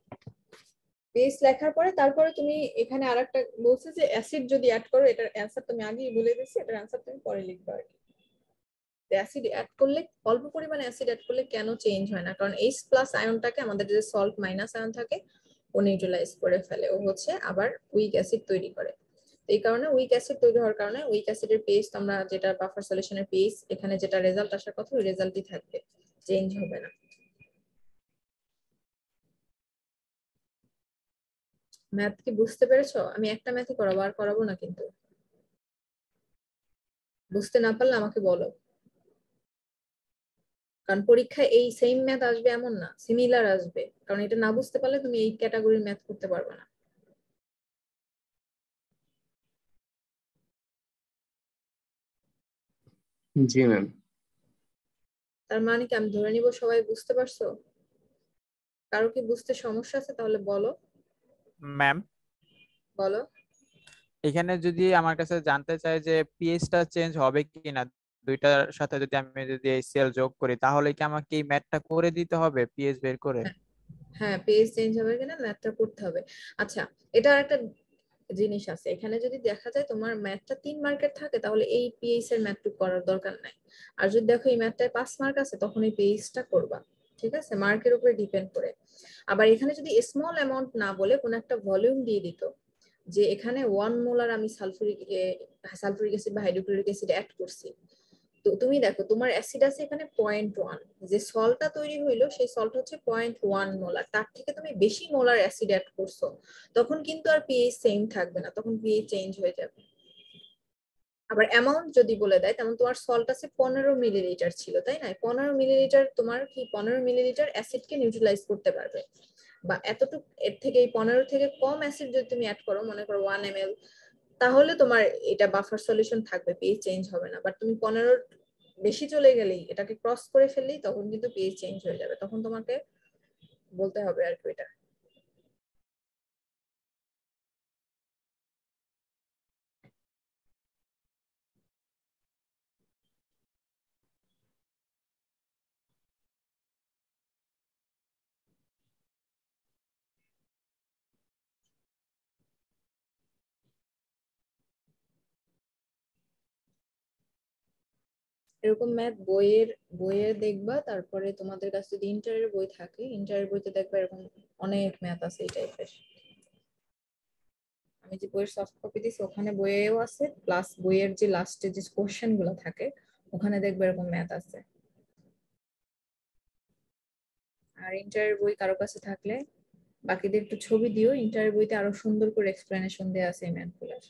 পিএইচ লেখার পরে তারপরে তুমি এখানে আরেকটা বলছে যে অ্যাসিড যদি অ্যাড করো, এটার অ্যান্সার তুমি আগেই বলে দিয়েছি, এটার অ্যান্সার তুমি পরে লিখবা আর কি। অ্যাসিড অ্যাড করলে, অল্প পরিমাণে অ্যাসিড অ্যাড করলে কেন চেঞ্জ হয় না? কারণ H প্লাস আয়নটাকে আমাদের যে সল্ট মাইনাস আয়ন থাকে ও নিউট্রালাইজ করে ফেলে, ও হচ্ছে আবার উইক অ্যাসিড তৈরি করে। এই কারণে উইক অ্যাসিড তৈরি হওয়ার কারণে উইক অ্যাসিডের পিএইচ, আমরা যেটা বাফার সলিউশনের পিএইচ, এখানে যেটা রেজাল্ট আসার কথা ওই রেজাল্টই থাকবে, চেঞ্জ হবে না। ম্যাথ কি বুঝতে পেরেছো? আমি একটা ম্যাথই করাবো, আর করাবো না কিন্তু। বুঝতে না পারলে আমাকে বলো, কারণ পরীক্ষায় এই সেম ম্যাথ আসবে এমন না, সিমিলার আসবে। কারণ এটা না বুঝতে পারলে তুমি এই ক্যাটাগরির ম্যাথ করতে পারবে না। জি ম্যাম। তার মানে কি আমি ধরে নিব সবাই বুঝতে পারছো? কারো কি বুঝতে সমস্যা আছে? তাহলে বলো। ম্যাম, বলো। এখানে যদি আমার কাছে জানতে চাই যে পিএইচটা চেঞ্জ হবে কিনা, দুইটার সাথে যদি আমি যদি HCl যোগ করি, তাহলে কি আমাকে এই ম্যাথটা করে দিতে হবে পিএইচ বের করে? হ্যাঁ, হ্যাঁ, পেজ চেঞ্জ হবে কিনা ম্যাথটা করতে হবে। আচ্ছা, এটা একটা জিনিস আছে এখানে, যদি দেখা যায় তোমার ম্যাথটা 3 মার্কের থাকে তাহলে এই পিএইচ এর ম্যাথটুকু করার দরকার নাই। আর যদি দেখো এই ম্যাথটায় 5 মার্ক আছে তখন এই পিএইচটা করবা। ঠিক আছে, মার্কের উপরে ডিপেন্ড করে। আবার এখানে যদি স্মল অ্যামাউন্ট না বলে কোন একটা ভলিউম দিয়ে দিত, যে এখানে 1 মোলার আমি সালফিউরিক অ্যাসিড বা হাইড্রোক্লোরিক অ্যাসিড অ্যাড করছি, তো তুমি দেখো তোমার অ্যাসিড আছে এখানে 0.1, যে সল্টটা তৈরি হইলো সেই সল্ট হচ্ছে 0.1 মোলার, তার থেকে তুমি বেশি মোলার অ্যাসিড অ্যাড করছো, তখন কিন্তু আর পিএইচ সেম থাকবে না, তখন পিএইচ চেঞ্জ হয়ে যাবে। আবার অ্যামাউন্ট যদি বলে দেয়, তেমন তোমার সল্ট আছে 15 মিলিলিটার ছিল, তাই না? 15 মিলিলিটার তোমার কি 15 মিলিলিটার অ্যাসিডকে নিউট্রালাইজ করতে পারবে, বা এতটুকু, এর থেকে এই 15 থেকে কম অ্যাসিড যদি তুমি অ্যাড করো, মনে করো 1 ml, তাহলে তোমার এটা বাফার সলিউশন থাকবে, পিএইচ চেঞ্জ হবে না। বাট তুমি 15 বেশি চলে গেলেই, এটাকে ক্রস করে ফেললেই তখন কিন্তু পিএইচ চেঞ্জ হয়ে যাবে, তখন তোমাকে বলতে হবে আর কি এটা। এরকম ম্যাথ বইয়ের দেখবা, তারপরে তোমাদের কাছে যদি ইন্টারের বই থাকে, ইন্টারের বইতে দেখবা এরকম অনেক ম্যাথ আছে এই টাইপের। আমি যে বইয়ের সফট কপি দিছি ওখানে বইয়েও আছে, প্লাস বইয়ের যে লাস্টে যে কোশ্চেন গুলো থাকে ওখানে দেখবে এরকম ম্যাথ আছে। আর ইন্টারের বই কারো কাছে থাকলে বাকিদের একটু ছবি দিও, ইন্টারের বইতে আরো সুন্দর করে এক্সপ্লেনেশন দেওয়া আছে এই ম্যাথগুলোর।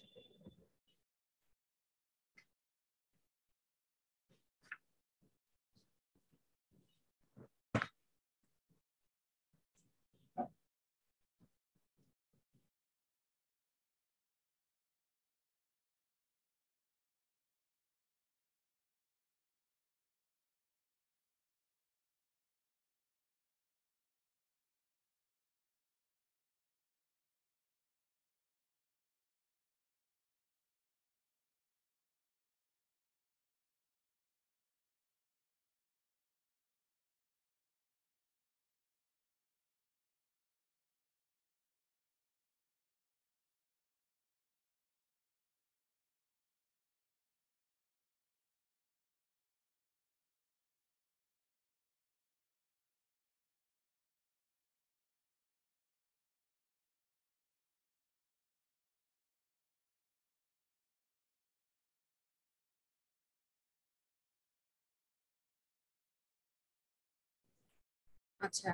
আচ্ছা,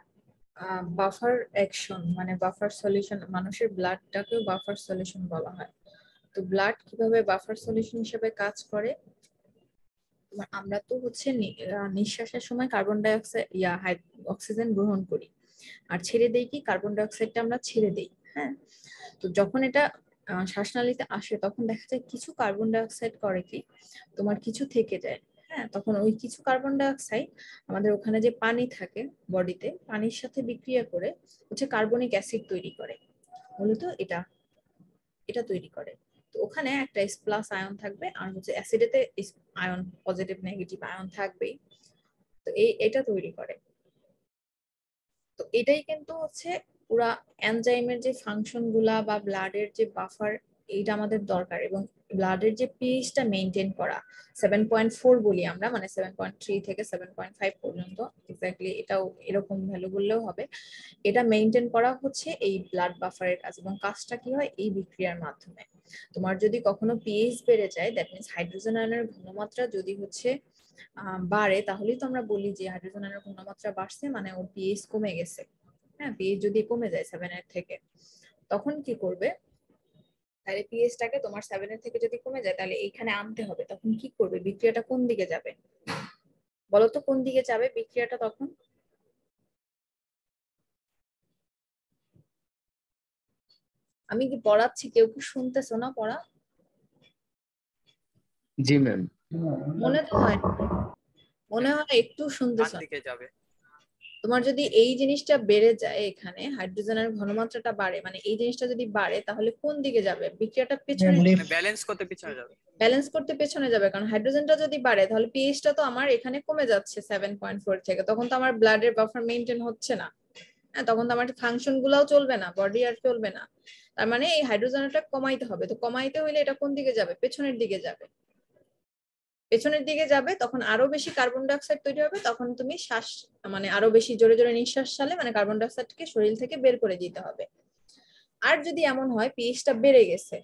বাফার অ্যাকশন মানে বাফার সলিউশন, মানুষের ব্লাডটাকেও বাফার সলিউশন বলা হয়। তো ব্লাড কিভাবে বাফার সলিউশন হিসেবে কাজ করে? আমরা তো হচ্ছে নিঃশ্বাসের সময় কার্বন ডাই অক্সাইড অক্সিজেন গ্রহণ করি, আর ছেড়ে দেই কি কার্বন ডাই অক্সাইডটা আমরা ছেড়ে দেই। হ্যাঁ, তো যখন এটা শ্বাসনালীতে আসে তখন দেখা যায় কিছু কার্বন ডাই অক্সাইড করে কি তোমার কিছু থেকে যায়। হ্যাঁ, তখন ওই কিছু কার্বন ডাই অক্সাইড আমাদের ওখানে যে পানি থাকে বডিতে, পানির সাথে বিক্রিয়া করে হচ্ছে কার্বনিক অ্যাসিড তৈরি করে। মূলত এটা এটা তৈরি করে। তো ওখানে একটা S+ আয়ন থাকবে, আর হচ্ছে অ্যাসিডেতে আয়ন পজিটিভ নেগেটিভ আয়ন থাকবেই। তো এটা তৈরি করে। তো এটাই কিন্তু হচ্ছে পুরা এনজাইমের যে ফাংশন গুলা বা ব্লাডের যে বাফার, এইটা আমাদের দরকার। এবং ব্লাডের যে পিএইচটা মেইনটেইন করা 7.4 বলি আমরা, মানে 7.3 থেকে 7.5 পর্যন্ত, এক্স্যাক্টলি এটাও এরকম ভ্যালু বললেও হবে। এটা মেইনটেইন করা হচ্ছে এই ব্লাড বাফারের কাজ, এবং কাজটা কি হয় এই বিক্রিয়ার মাধ্যমে। তোমার যদি কখনো পিএইচ বেড়ে যায়, দ্যাট মিনস হাইড্রোজেন আয়নের ঘনমাত্রা যদি হচ্ছে বাড়ে, তাহলেই তো আমরা বলি যে হাইড্রোজেন আয়নের ঘনমাত্রা বাড়ছে, মানে ওর পিএইচ কমে গেছে। হ্যাঁ, পিএইচ যদি কমে যায় 7 এর থেকে, তখন কি করবে? তাহলে পিএইচটাকে তোমার 7 এর থেকে যদি কমে যায় তাহলে এইখানে আনতে হবে। তখন কি করবে? বিক্রিয়াটা কোন দিকে যাবে বলো তো? কোন দিকে যাবে বিক্রিয়াটা তখন? আমি কি পড়াচ্ছি, কেউ কি শুনতেছো না পড়া? জি ম্যাম। মনে তো হয়, মনে হয় একটু ডান শুনতেছো না। দিকে যাবে। তোমার যদি এই জিনিসটা বেড়ে যায়, এখানে হাইড্রোজেনের ঘনমাত্রাটা বাড়ে, মানে এই জিনিসটা যদি বাড়ে, তাহলে কোন দিকে যাবে বিক্রিয়াটা? পেছনে মানে ব্যালেন্স করতে পিছনে যাবে। ব্যালেন্স করতে পেছনে যাবে, কারণ হাইড্রোজেনটা যদি বাড়ে তাহলে পিএইচটা তো আমার এখানে কমে যাচ্ছে 7.4 থেকে, তখন তো আমার ব্লাডের বাফার মেইনটেইন হচ্ছে না। হ্যাঁ, তখন তো আমার ফাংশন গুলাও চলবে না, বডি আর চলবে না। তার মানে এই হাইড্রোজেনটা কমাইতে হবে। তো কমাইতে হইলে এটা কোন দিকে যাবে? পেছনের দিকে যাবে। পেছনের দিকে যাবে, তখন আরো বেশি কার্বন ডাই অক্সাইড তৈরি হবে। তখন তুমি শ্বাস মানে আরো বেশি জোরে জোরে নিঃশ্বাস ছাড়লে, মানে কার্বন ডাই অক্সাইডকে শরীর থেকে বের করে দিতে হবে। আর যদি এমন হয় পিএইচটা বেড়ে গেছে,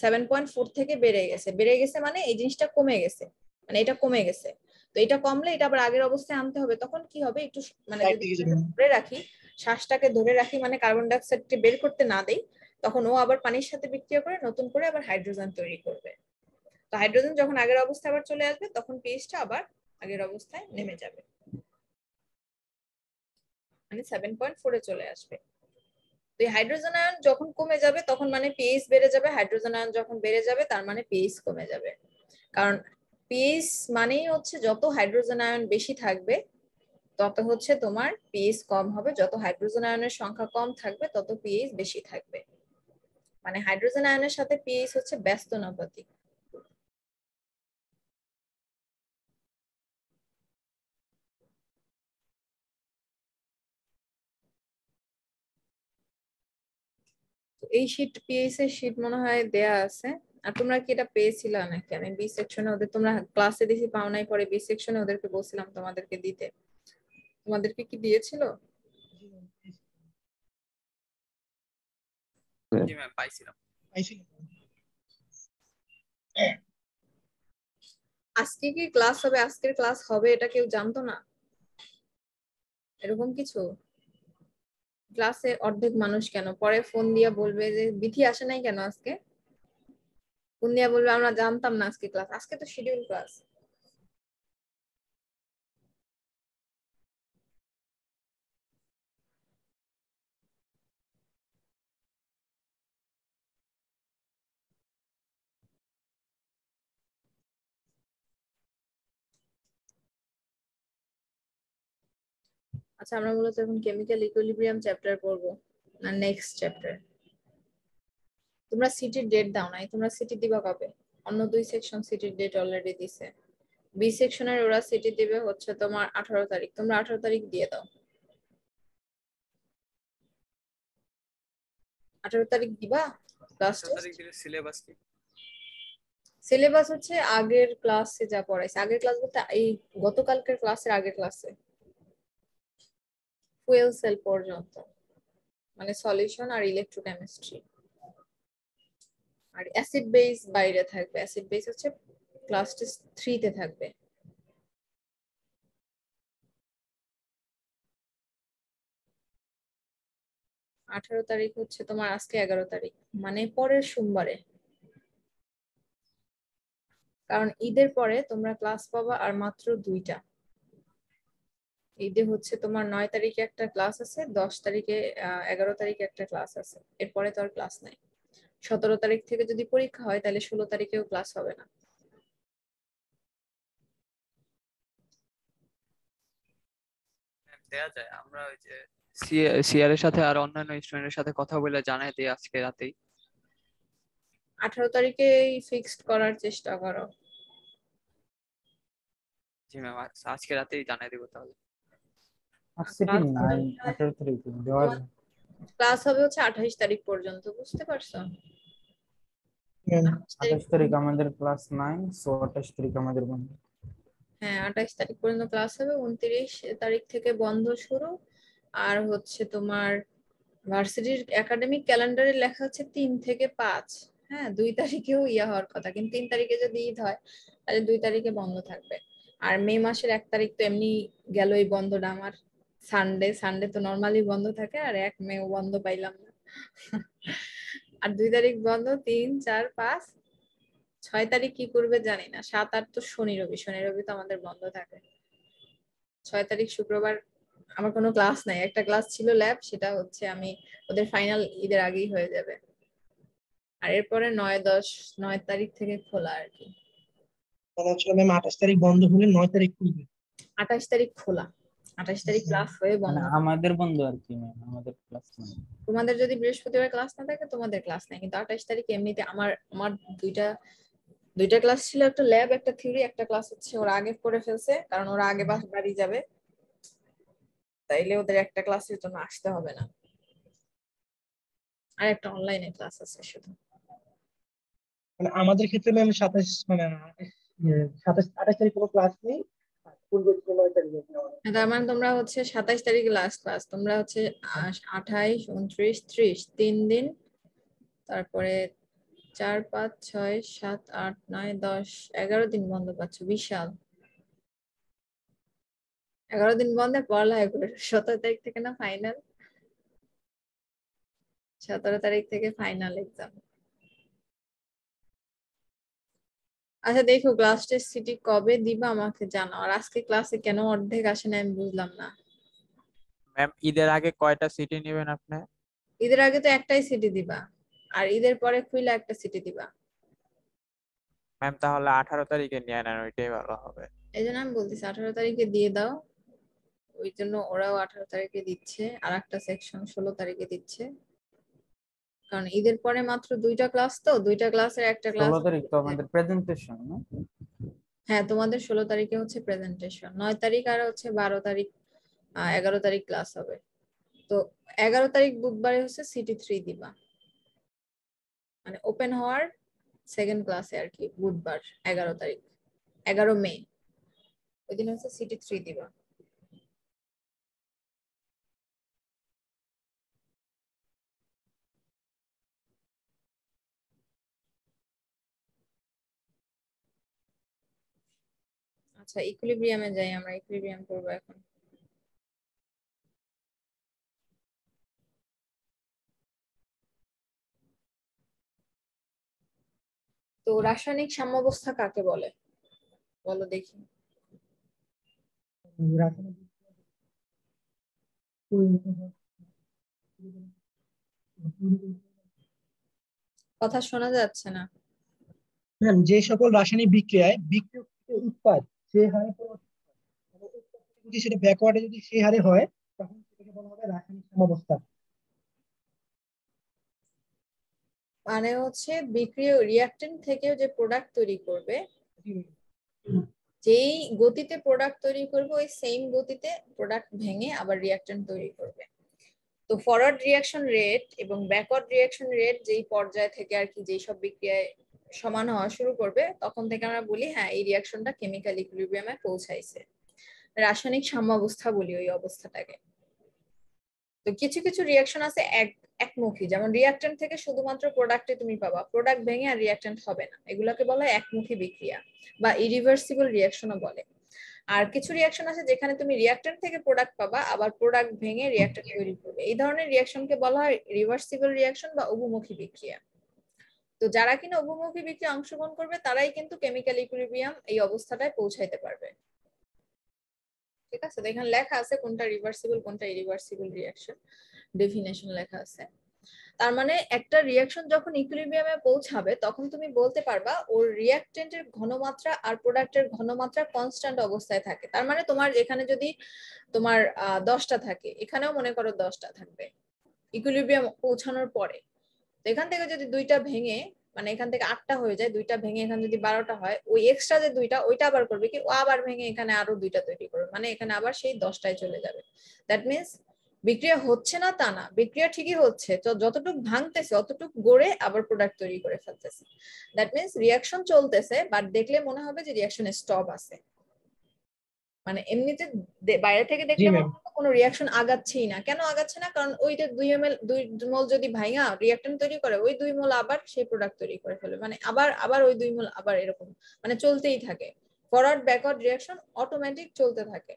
7.4 থেকে বেড়ে গেছে মানে এই জিনিসটা কমে গেছে, মানে এটা কমে গেছে। তো এটা কমলে এটা আবার আগের অবস্থায় আনতে হবে। তখন কি হবে? একটু মানে যদি ধরে রাখি, শ্বাসটাকে ধরে রাখি, মানে কার্বন ডাই অক্সাইডকে বের করতে না দেই, তখন ও আবার পানির সাথে বিক্রিয়া করে নতুন করে আবার হাইড্রোজেন তৈরি করবে। তো হাইড্রোজেন যখন আগের অবস্থায় আবার চলে আসবে, তখন পিএইচটা আবার আগের অবস্থায় নেমে যাবে, মানে 7.4 এ চলে আসবে। তো এই হাইড্রোজেন আয়ন যখন কমে যাবে তখন মানে পিএইচ বেড়ে যাবে, হাইড্রোজেন আয়ন যখন বেড়ে যাবে তার মানে পিএইচ কমে যাবে। কারণ পিএইচ মানেই হচ্ছে যত হাইড্রোজেন আয়ন বেশি থাকবে তত হচ্ছে তোমার পিএইচ কম হবে, যত হাইড্রোজেন আয়নের সংখ্যা কম থাকবে তত পিএইচ বেশি থাকবে। মানে হাইড্রোজেন আয়নের সাথে পিএইচ হচ্ছে ব্যস্তানুপাতিক। এই শীট পিএইচ এর শীট মনে হয় দেয়া আছে। আর তোমরা কি এটা পেয়েছিলা নাকি? আমি বি সেকশনে ওদের, তোমরা ক্লাসে দিছি পাও নাই, পরে বি সেকশনে ওদেরকে বলছিলাম তোমাদেরকে দিতে। তোমাদেরকে কি দিয়েছিল? জি ম্যাম, পাইছিলাম। আজকে কি ক্লাস হবে? আজকের ক্লাস হবে এটা কেউ জানতো না? এরকম কিছু? ক্লাসে অর্ধেক মানুষ কেন? পরে ফোন দিয়া বলবে যে বিথি আসে নাই কেন আজকে? ফোন দিয়া বলবে আমরা জানতাম না আজকে ক্লাস। আজকে তো শিডিউল ক্লাস। আচ্ছা, আমরা মূলত এখন কেমিক্যাল ইকুইলিব্রিয়াম চ্যাপ্টার পড়বো, না নেক্সট চ্যাপ্টার? তোমরা সিটির ডেট দাও নাই? তোমরা সিটি দিবা কবে? অন্য দুই সেকশন সিটির ডেট অলরেডি দিছে। বি সেকশনের ওরা সিটি দিবে হচ্ছে তোমার 18 তারিখ। তোমরা 18 তারিখ দিয়ে দাও। 18 তারিখ দিবা ক্লাস টেস্ট? সিলেবাস কি? সিলেবাস হচ্ছে আগের ক্লাসে যা পড়াইছে। আগের ক্লাস বলতে এই গতকালকের ক্লাসের আগের ক্লাসে ফুয়েল সেল পর্যন্ত, মানে সলিউশন আর ইলেকট্রোকেমিস্ট্রি। আর অ্যাসিড বেস বাইরে থাকবে। অ্যাসিড বেস হচ্ছে ক্লাস টেস্ট 3 তে থাকবে। 18 তারিখ হচ্ছে তোমার আজকে 11 তারিখ, মানে পরের সোমবারে। কারণ ঈদের পরে তোমরা ক্লাস পাবা আর মাত্র 2টা। ঈদে হচ্ছে তোমার 9 তারিখে একটা ক্লাস আছে, 10 তারিখে 11 তারিখে একটা ক্লাস আছে, এরপরে তো আর ক্লাস নাই। 17 তারিখ থেকে যদি পরীক্ষা হয় তাহলে 16 তারিখেও ক্লাস হবে না। দেয়া যায়, আমরা ওই যে সিআর এর সাথে আর অন্যান্য স্টুডেন্টের সাথে কথা বলে জানাই দিই আজকে রাতেই। 18 তারিখে ফিক্সড করার চেষ্টা করো। জি ম্যাম, আজকে রাতেই জানাই দিব তাহলে। সিটি 9 18 তারিখে দেওয়া যায়। ক্লাস হবে হচ্ছে 28 তারিখ পর্যন্ত, বুঝতে পারছো? 28 তারিখ আমাদের ক্লাস নাই, সো 28 তারিখ আমাদের বন্ধ। হ্যাঁ 28 তারিখ পর্যন্ত ক্লাস হবে, 29 তারিখ থেকে বন্ধ শুরু। আর হচ্ছে তোমার ভার্সিটির একাডেমিক ক্যালেন্ডারে লেখা হচ্ছে 3 থেকে 5। হ্যাঁ 2 তারিখেও ইয়া হওয়ার কথা, কিন্তু 3 তারিখে যদি ঈদ হয় তাহলে 2 তারিখে বন্ধ থাকবে। আর মে মাসের 1 তারিখ তো এমনি গেল এই বন্ধটা আমার, সানডে। সানডে তো নর্মালি বন্ধ থাকে, আর 1 মে বন্ধ পাইলাম না। আর 2 তারিখ বন্ধ, 3, 4, 5, 6 তারিখ কি করবে জানি না। 7, 8 তো শনি রবি, শনি রবি তো আমাদের বন্ধ থাকে। 6 তারিখ শুক্রবার আমার কোনো ক্লাস নাই, একটা ক্লাস ছিল ল্যাব, সেটা হচ্ছে আমি ওদের ফাইনাল ঈদের আগেই হয়ে যাবে। আর এরপরে 9, 10, 9 তারিখ থেকে খোলা আর কি। মানে হচ্ছে ম্যাম 28 তারিখ বন্ধ হলে 9 তারিখ খুলবে। 28 তারিখ খোলা, 28 তারিখ ক্লাস হয়ে মানে বন্ধ। আমাদের বন্ধ আর কি ম্যাম, আমাদের ক্লাস নাই। তোমাদের যদি বৃহস্পতিবার ক্লাস না থাকে তোমাদের ক্লাস নাই, কিন্তু 28 তারিখ এমনিতে আমার আমার দুইটা ক্লাস ছিল, একটা ল্যাব একটা থিওরি। একটা ক্লাস হচ্ছে ওরা আগে করে ফেলছে, কারণ ওরা আগে বাড়ি যাবে, তাইলে ওদের একটা ক্লাসের জন্য আসতে হবে না। আর একটা অনলাইনে ক্লাস আছে শুধু। মানে আমাদের ক্ষেত্রে ম্যাম 27 মানে 28 তারিখ কোনো ক্লাস নেই, পূর্ব 9 তারিখে। তার মানে তোমরা হচ্ছে 27 তারিখে লাস্ট ক্লাস, তোমরা হচ্ছে 28, 29, 30 3 দিন, তারপরে 4, 5, 6, 7, 8, 9, 10, 11 দিন বন্ধ পাচ্ছ। বিশাল 11 দিন বন্ধে পড়ালেখা করে। 17 তারিখ থেকে না ফাইনাল, 17 তারিখ থেকে ফাইনাল এক্সাম। আচ্ছা দেখো ক্লাস টেস্ট সিটি কবে দিবা আমাকে জানাও। আর আজকে ক্লাসে কেন অর্ধেক আসে না আমি বুঝলাম না। ম্যাম ঈদের আগে কয়টা সিটি নেবেন আপনি? ঈদের আগে তো একটাই সিটি দিবা, আর ঈদের পরে খুইলা একটা সিটি দিবা। ম্যাম তাহলে 18 তারিখে নিয়ে নেন, ওইটাই ভালো হবে। এই জন্য আমি বলতেছি 18 তারিখে দিয়ে দাও। ওই জন্য ওরাও 18 তারিখে দিচ্ছে, আর একটা সেকশন 16 তারিখে দিচ্ছে। কারণ ঈদের পরে মাত্র 2টা ক্লাস, তো 2টা ক্লাসের একটা ক্লাস। 16 তারিখ তো আমাদের প্রেজেন্টেশন না? হ্যাঁ তোমাদের 16 তারিখে হচ্ছে প্রেজেন্টেশন, 9 তারিখ আর হচ্ছে 12 তারিখ 11 তারিখ ক্লাস হবে। তো 11 তারিখ বুধবারে হচ্ছে সিটি 3 দিবা, মানে ওপেন হওয়ার সেকেন্ড ক্লাসে আর কি, বুধবার 11 তারিখ, 11 মে ওই দিন হচ্ছে সিটি 3 দিবা। আচ্ছা ইকুইলিব্রিয়ামে যাই, আমরা ইকুইলিব্রিয়াম করবো এখন। তো রাসায়নিক সাম্যাবস্থা কাকে বলে বলো দেখি। রাসায়নিক কথা শোনা যাচ্ছে না। ম্যাম যে সকল রাসায়নিক বিক্রিয়ায় বিক্রিয়কের উৎপাদ যে হারে যদি সেটা ব্যাকওয়ার্ডে যদি সেই হারে হয়, তখন সেটাকে বলা হবে রাসায়নিক সাম্যাবস্থা। মানে হচ্ছে বিক্রিয়া রিঅ্যাকট্যান্ট থেকে যে প্রোডাক্ট তৈরি করবে, যেই গতিতে প্রোডাক্ট তৈরি করবে ওই সেম গতিতে প্রোডাক্ট ভেঙে আবার রিঅ্যাকট্যান্ট তৈরি করবে। তো ফরওয়ার্ড রিঅ্যাকশন রেট এবং ব্যাকওয়ার্ড রিঅ্যাকশন রেট যেই পর্যায় থেকে আর কি, যেই সব বিক্রিয়ায় সমান হওয়া শুরু করবে তখন থেকে আমরা বলি হ্যাঁ এই রিঅ্যাকশনটা কেমিক্যাল ইকুইলিব্রিয়ামে পৌঁছাইছে। রাসায়নিক সাম্যাবস্থা বলি ওই অবস্থাটাকে। তো কিছু কিছু রিঅ্যাকশন আছে একমুখী, যেমন রিঅ্যাকট্যান্ট থেকে শুধুমাত্র প্রোডাক্টে তুমি পাবা, প্রোডাক্ট ভেঙে আর রিঅ্যাকট্যান্ট হবে না, এগুলোকে বলা হয় একমুখী বিক্রিয়া বা ইরিভার্সিবল রিঅ্যাকশনও বলে। আর কিছু রিয়াকশন আছে যেখানে তুমি রিঅ্যাক্ট্যান্ট থেকে প্রোডাক্ট পাবা, আবার প্রোডাক্ট ভেঙে রিঅ্যাক্ট্যান্ট তৈরি করবে। এই ধরনের রিয়াকশনকে বলা হয় রিভার্সিবল রিয়াকশন বা উভমুখী বিক্রিয়া। তো যারা কিনা উভমুখী বিক্রিয়া অংশগ্রহণ করবে তারাই কিন্তু কেমিক্যাল ইকুইলিব্রিয়াম এই অবস্থাটায় পৌঁছাইতে পারবে। ঠিক আছে, তো এখানে লেখা আছে কোনটা রিভার্সিবল কোনটা ইরিভার্সিবল রিয়াকশন, ডেফিনেশন লেখা আছে। তার মানে একটা রিয়াকশন যখন ইকুইলিব্রিয়ামে পৌঁছাবে তখন তুমি বলতে পারবা ওর রিঅ্যাক্টেন্টের ঘনমাত্রা আর প্রোডাক্টের ঘনমাত্রা কনস্ট্যান্ট অবস্থায় থাকে। তার মানে তোমার এখানে যদি তোমার 10টা থাকে, এখানেও মনে করো 10টা থাকবে ইকুইলিব্রিয়াম পৌঁছানোর পরে। তো এখান থেকে যদি দুইটা ভেঙে, মানে এখান থেকে 8টা হয়ে যায়, দুইটা ভেঙে এখানে যদি 12টা হয়, ওই এক্সট্রা যে দুইটা ওইটা আবার করবে কি, ও আবার ভেঙে এখানে আরো দুইটা তৈরি করবে, মানে এখানে আবার সেই 10টায় চলে যাবে। দ্যাট মিনস বিক্রিয়া হচ্ছে না তা না, বিক্রিয়া ঠিকই হচ্ছে, তো যতটুকু ভাঙতেছে অতটুকু গড়ে আবার প্রোডাক্ট তৈরি করে ফেলতেছে। দ্যাট মিনস রিয়াকশন চলতেছে, বাট দেখলে মনে হবে যে রিয়াকশনে স্টপ আছে। মানে এমনিতে বাইরে থেকে দেখলে কোনো রিয়াকশন আগাচ্ছেই না। কেন আগাচ্ছে না? কারণ ওইটা 2 ml 2 মোল যদি ভাঙা রিঅ্যাক্ট্যান্ট তৈরি করে, ওই 2 মোল আবার সেই প্রোডাক্ট তৈরি করে ফেলে, মানে আবার ওই 2 মোল আবার এরকম মানে চলতেই থাকে। ফরওয়ার্ড ব্যাকওয়ার্ড রিয়াকশন অটোমেটিক চলতে থাকে।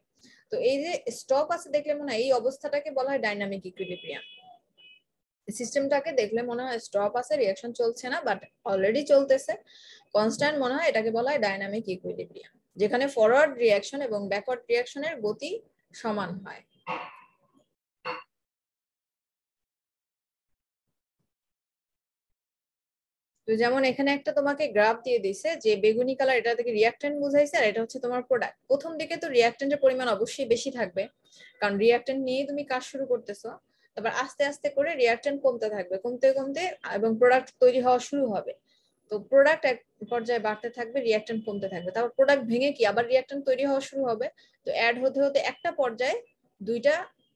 তো এই যে স্টপ আছে দেখলে মনে হয় এই অবস্থাটাকে বলা হয় ডাইনামিক ইকুইলিব্রিয়াম। সিস্টেমটাকে দেখলে মনে হয় স্টপ আছে, রিয়াকশন চলছে না, বাট অলরেডি চলতেছে, কনস্ট্যান্ট মনে হয়, এটাকে বলা হয় ডাইনামিক ইকুইলিব্রিয়াম, যেখানে ফরওয়ার্ড রিয়াকশন এবং ব্যাকওয়ার্ড রিয়াকশনের গতি সমান হয়। তো যেমন এখানে একটা তোমাকে গ্রাফ দিয়ে দিছে যে বেগুনি কালার, এটা থেকে রিঅ্যাক্ট্যান্ট বুঝাইছে আর এটা হচ্ছে তোমার প্রোডাক্ট। প্রথম দিকে তো রিঅ্যাক্ট্যান্টের পরিমাণ অবশ্যই বেশি থাকবে, কারণ রিঅ্যাক্ট্যান্ট নিয়ে তুমি কাজ শুরু করতেছো। তারপর আস্তে আস্তে করে রিঅ্যাক্ট্যান্ট কমতে থাকবে, কমতে কমতে এবং প্রোডাক্ট তৈরি হওয়া শুরু হবে। তো প্রোডাক্ট এক পর্যায়ে বাড়তে থাকবে, রিঅ্যাক্ট্যান্ট কমতে থাকবে, তারপর প্রোডাক্ট ভেঙে কি আবার রিঅ্যাক্ট্যান্ট তৈরি হওয়া শুরু হবে। তো অ্যাড হতে হতে একটা পর্যায়ে দুইটা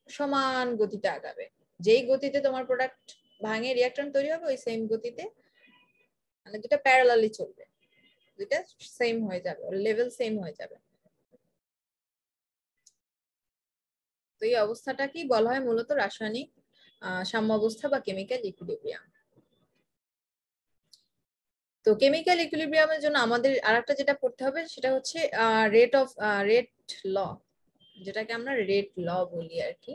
সমান গতিতে আগাবে। যেই গতিতে তোমার প্রোডাক্ট ভাঙে রিঅ্যাক্ট্যান্ট তৈরি হবে, ওই সেম গতিতে, মানে দুটা প্যারালালি চলবে, দুটা সেম হয়ে যাবে, লেভেল সেম হয়ে যাবে। তো এই অবস্থাটা কি বলা হয় মূলত রাসায়নিক সাম্যাবস্থা বা কেমিক্যাল ইকুইলিব্রিয়াম। তো কেমিক্যাল ইকুইলিব্রিয়ামের জন্য আমাদের আরেকটা যেটা পড়তে হবে সেটা হচ্ছে রেট ল, যেটাকে আমরা রেট ল বলি আর কি।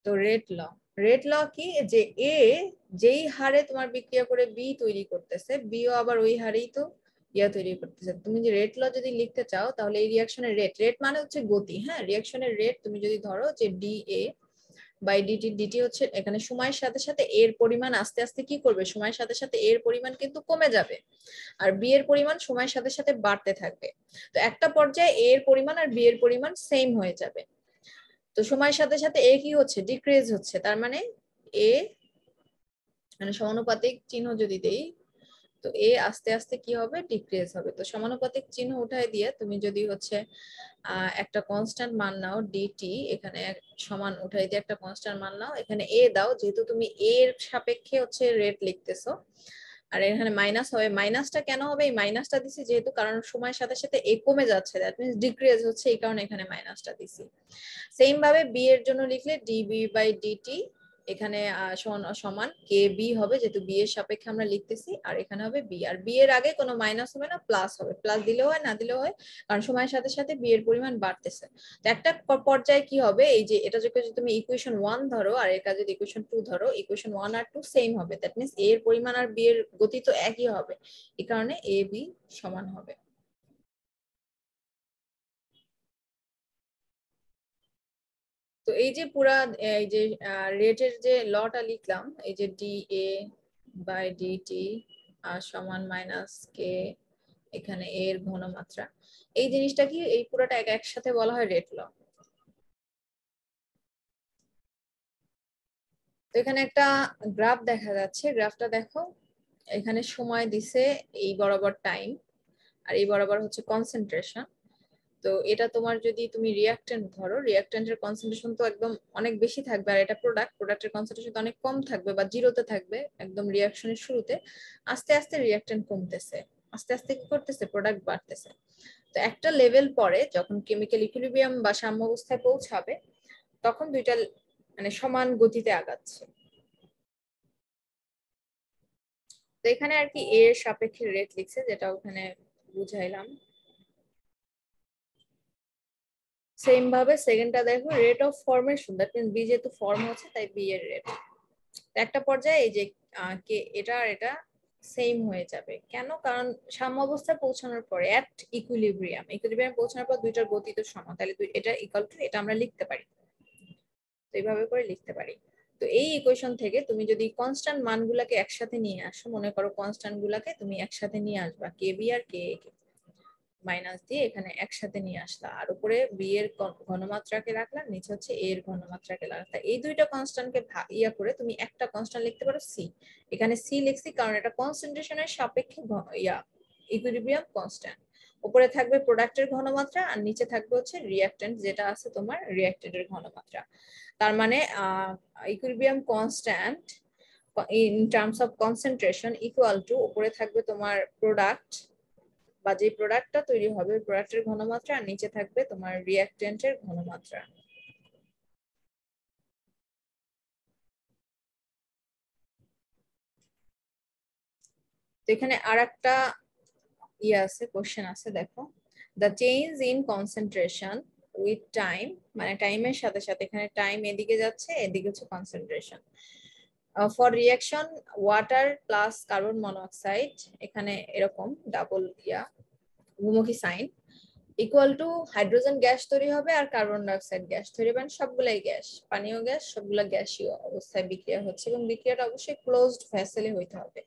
তো রেট ল কি, যে এ যেই হারে তোমার বিক্রিয়া করে বি তৈরি করতেছে, বিও আবার ওই হারেই তো ইয়া তৈরি করতেছে। তুমি যে রেট ল যদি লিখতে চাও তাহলে এই রিঅ্যাকশনের রেট মানে হচ্ছে গতি, হ্যাঁ, রিঅ্যাকশনের রেট তুমি যদি ধরো যে D A by DT, DT হচ্ছে এখানে সময়ের সাথে সাথে এর পরিমাণ আস্তে আস্তে কি করবে, সময়ের সাথে সাথে এর পরিমাণ কিন্তু কমে যাবে, আর বি এর পরিমাণ সময়ের সাথে সাথে বাড়তে থাকবে। তো একটা পর্যায়ে এ এর পরিমাণ আর বি এর পরিমাণ সেম হয়ে যাবে। তো সময়ের সাথে সাথে এ কি হচ্ছে, ডিক্রিজ হচ্ছে, তার মানে এ মানে সমানুপাতিক চিহ্ন যদি দেই, তো এ আস্তে আস্তে কি হবে, ডিক্রিজ হবে। তো সমানুপাতিক চিহ্ন উঠায় দিয়ে তুমি যদি হচ্ছে একটা কনস্ট্যান্ট মান নাও ডিটি, এখানে সমান উঠাই দিয়ে একটা কনস্ট্যান্ট মান নাও, এখানে এ দাও, যেহেতু তুমি এর সাপেক্ষে হচ্ছে রেট লিখতেছো, আর এখানে মাইনাস হবে। মাইনাসটা কেন হবে, এই মাইনাসটা দিছি যেহেতু কারণ সময়ের সাথে সাথে এ কমে যাচ্ছে, দ্যাট মিন্স ডিক্রিজ হচ্ছে, এই কারণে এখানে মাইনাসটা দিছি। সেম ভাবে বি এর জন্য লিখলে ডিবি বাই ডিটি, এখানে সমান কে বি হবে, যেহেতু বি এর সাপেক্ষে আমরা লিখতেছি, আর এখানে হবে বি, আর বি এর আগে কোনো মাইনাস হবে না, প্লাস হবে, প্লাস দিলেও হয় না দিলেও হয়, কারণ সময়ের সাথে সাথে বি এর পরিমাণ বাড়তেছে। তো একটা পর্যায়ে কি হবে, এই যে এটা যদি তুমি ইকুয়েশন 1 ধরো আর এর কাছে যদি ইকুয়েশন 2 ধরো, ইকুয়েশন 1 আর 2 সেম হবে, দ্যাট মিন্স এ এর পরিমাণ আর বি এর গতি তো একই হবে, এই কারণে এ বি সমান হবে। তো এই যে পুরা এই যে রেটের যে লটা লিখলাম, এই যে ডি এ বাই ডিটি সমান মাইনাস কে, এখানে এ এর ঘনমাত্রা, এই জিনিসটা কি, এই পুরোটা একসাথে বলা হয় রেট ল। তো এখানে একটা গ্রাফ দেখা যাচ্ছে, গ্রাফটা দেখো, এখানে সময় দিছে এই বরাবর টাইম, আর এই বরাবর হচ্ছে কনসেন্ট্রেশন। তো এটা তোমার যদি তুমি রিঅ্যাক্ট্যান্ট ধরো, রিঅ্যাক্ট্যান্টের কনসেন্ট্রেশন তো একদম অনেক বেশি থাকবে, আর এটা প্রোডাক্টের কনসেন্ট্রেশন অনেক কম থাকবে বা জিরোতে থাকবে একদম রিঅ্যাকশনের শুরুতে। আস্তে আস্তে রিঅ্যাক্ট্যান্ট কমতেছে, আস্তে আস্তে কি করতেছে, প্রোডাক্ট বাড়তেছে। তো একটা লেভেল পরে যখন কেমিক্যাল ইকুইলিব্রিয়াম বা সাম্যাবস্থায় পৌঁছাবে, তখন দুইটা মানে সমান গতিতে আগাচ্ছে। তো এখানে আর কি এর সাপেক্ষে রেট লিখছে, যেটা ওখানে বুঝাইলাম। সেম ভাবে সেকেন্ডটা দেখো rate of formation, that means B যেহেতু ফর্ম হচ্ছে তাই বি এর রেট। একটা পর্যায়ে এই যে কে এটা আর এটা সেম হয়ে যাবে। কেন? কারণ সাম্য অবস্থায় পৌঁছানোর পরে অ্যাট ইকুইলিব্রিয়াম পৌঁছানোর পর দুইটার গতি তো সমান, তাহলে এটা ইকুয়াল টু এটা আমরা লিখতে পারি, তো এইভাবে করে লিখতে পারি। তো এই ইকুয়েশন থেকে তুমি যদি কনস্ট্যান্ট মানগুলোকে একসাথে নিয়ে আসো, মনে করো কনস্ট্যান্ট গুলাকে তুমি একসাথে নিয়ে আসবা, কে বি আর কে কে মাইনাস দিয়ে এখানে একসাথে নিয়ে আসলা, আর উপরে বি এর ঘনমাত্রাকে রাখলাম, নিচে হচ্ছে এ এর ঘনমাত্রাকে রাখলাম। এই দুইটা কনস্ট্যান্টকে ইয়া করে তুমি একটা কনস্ট্যান্ট লিখতে পারো সি। এখানে সি লিখছি কারণ এটা কনসেন্ট্রেশনের সাপেক্ষে ইকুইলিব্রিয়াম কনস্ট্যান্ট। উপরে থাকবে প্রোডাক্টের ঘনমাত্রা আর নিচে থাকবে হচ্ছে রিঅ্যাকট্যান্ট যেটা আছে তোমার রিঅ্যাক্টেন্টের ঘনমাত্রা। তার মানে equilibrium constant in terms of concentration equal to উপরে থাকবে তোমার প্রোডাক্ট বা যে প্রোডাক্টটা তৈরি হবে প্রোডাক্টের ঘনমাত্রা আর নিচে থাকবে তোমার রিঅ্যাকট্যান্টের ঘনমাত্রা। তো এখানে আরেকটা আছে কোশ্চেন আছে, দেখো the change in concentration with time, মানে টাইমের সাথে সাথে, এখানে টাইম এদিকে যাচ্ছে এদিকে হচ্ছে concentration, for reaction water plus carbon monoxide, এখানে এরকম ডাবল বহুমুখী sign, equal to hydrogen gas তৈরি হবে আর কার্বন ডাইঅক্সাইড গ্যাস তৈরি হবে, সবগুলাই গ্যাস, পানীয় গ্যাস, সবগুলা গ্যাসীয় অবস্থায় বিক্রিয়া হচ্ছে এবং বিক্রিয়াটা অবশ্যই ক্লোজড ভেসেলে হইতে হবে।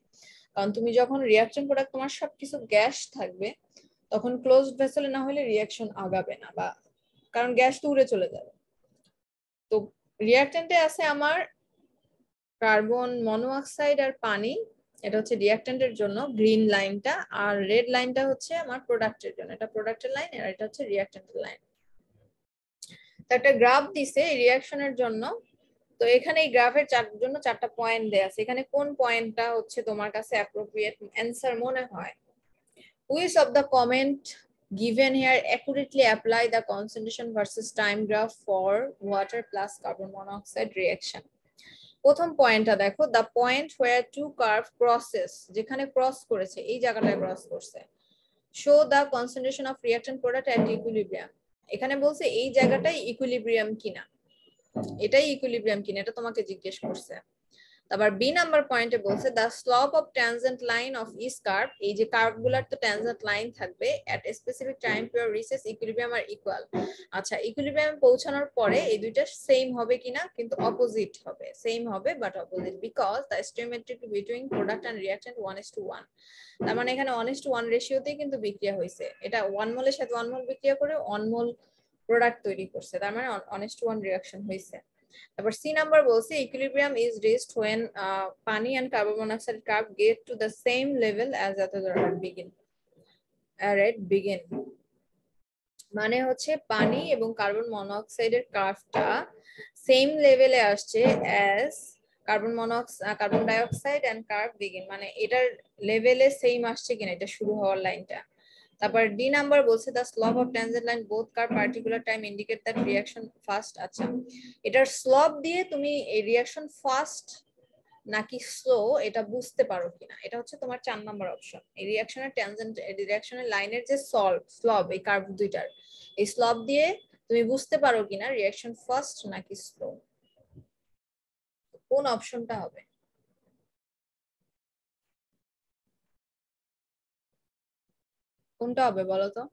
কারণ তুমি যখন রিঅ্যাকশন প্রোডাক্ট তোমার সবকিছু গ্যাস থাকবে তখন ক্লোজড ভেসেলে না হলে রিঅ্যাকশন আগাবে না, বা কারণ গ্যাস তো উড়ে চলে যাবে। তো রিঅ্যাকট্যান্টে আছে আমার কার্বন মনোঅক্সাইড আর পানি, এটা হচ্ছে রিঅ্যাকট্যান্টের জন্য গ্রিন লাইনটা, আর রেড লাইনটা হচ্ছে আমার প্রোডাক্টের জন্য, এটা প্রোডাক্টের লাইন আর এটা হচ্ছে রিঅ্যাকট্যান্টের লাইন। তো একটা গ্রাফ দিছে এই রিঅ্যাকশনের জন্য, তো এখানে এই গ্রাফের জন্য 4টা পয়েন্ট দেয়া আছে। এখানে কোন পয়েন্টটা হচ্ছে তোমার কাছে অ্যাপ্রোপ্রিয়েট অ্যানসার মনে হয়? Which of the comment given here accurately apply the concentration versus time graph for water plus carbon monoxide reaction? প্রথম পয়েন্টটা দেখো, the point where two curve crosses, যেখানে ক্রস করেছে এই জায়গাটায় ক্রস করছে, show the concentration of reactant product at equilibrium। এখানে বলছে এই জায়গাটাই ইকুইলিব্রিয়াম কিনা, এটাই ইকুইলিব্রিয়াম কিনা এটা তোমাকে জিজ্ঞেস করছে। তারপর বি নাম্বার পয়েন্টে বলছে the slope of tangent line of each curve, এই যে কার্ভ গুলার তো ট্যানজেন্ট লাইন থাকবে, at a specific time period reaches equilibrium are equal। আচ্ছা, ইকুইলিব্রিয়াম পৌঁছানোর পরে এই দুইটা সেম হবে কিনা, কিন্তু অপোজিট হবে, সেম হবে but opposite, because the stoichiometry between product and reactant 1:1। তার মানে এখানে 1:1 রেশিওতেই কিন্তু বিক্রিয়া হয়েছে, এটা 1 মোলের সাথে 1 মোল বিক্রিয়া করে 1 মোল প্রোডাক্ট তৈরি করছে, তার মানে 1:1 রিঅ্যাকশন হয়েছে। তারপর সি নাম্বার বলছে ইকুইলিব্রিয়াম ইজ রিচড when পানি and carbon monoxide curve get to the same level as at begin। মানে হচ্ছে পানি এবং কার্বন মনোঅক্সাইডের কার্ভটা সেম লেভেলে আসছে as carbon dioxide and curve begin, মানে এটার লেভেলে সেম আসছে কিনা এটা শুরু হওয়ার লাইনটা। তারপর ডি নাম্বার বলছে the slope of tangent line both curve particular time indicate that reaction fast। আচ্ছা, এটার স্লপ দিয়ে তুমি এই রিঅ্যাকশন ফাস্ট নাকি স্লো এটা বুঝতে পারো কিনা, এটা হচ্ছে তোমার 4 নাম্বার অপশন। এই রিঅ্যাকশনের ট্যানজেন্ট রিঅ্যাকশনের লাইনের যে স্লপ এই কার্ভ দুইটার এই স্লপ দিয়ে তুমি বুঝতে পারো কিনা রিঅ্যাকশন ফাস্ট নাকি স্লো, কোন অপশনটা হবে? কোনটা হবে বলো তো?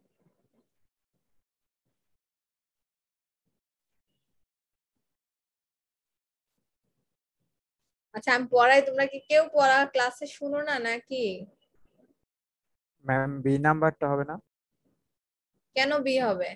আচ্ছা, আমি পড়াই, তোমরা কি কেউ পড়া ক্লাসে শুনো না নাকি? ম্যাম বি নাম্বারটা হবে না? কেন বি হবে?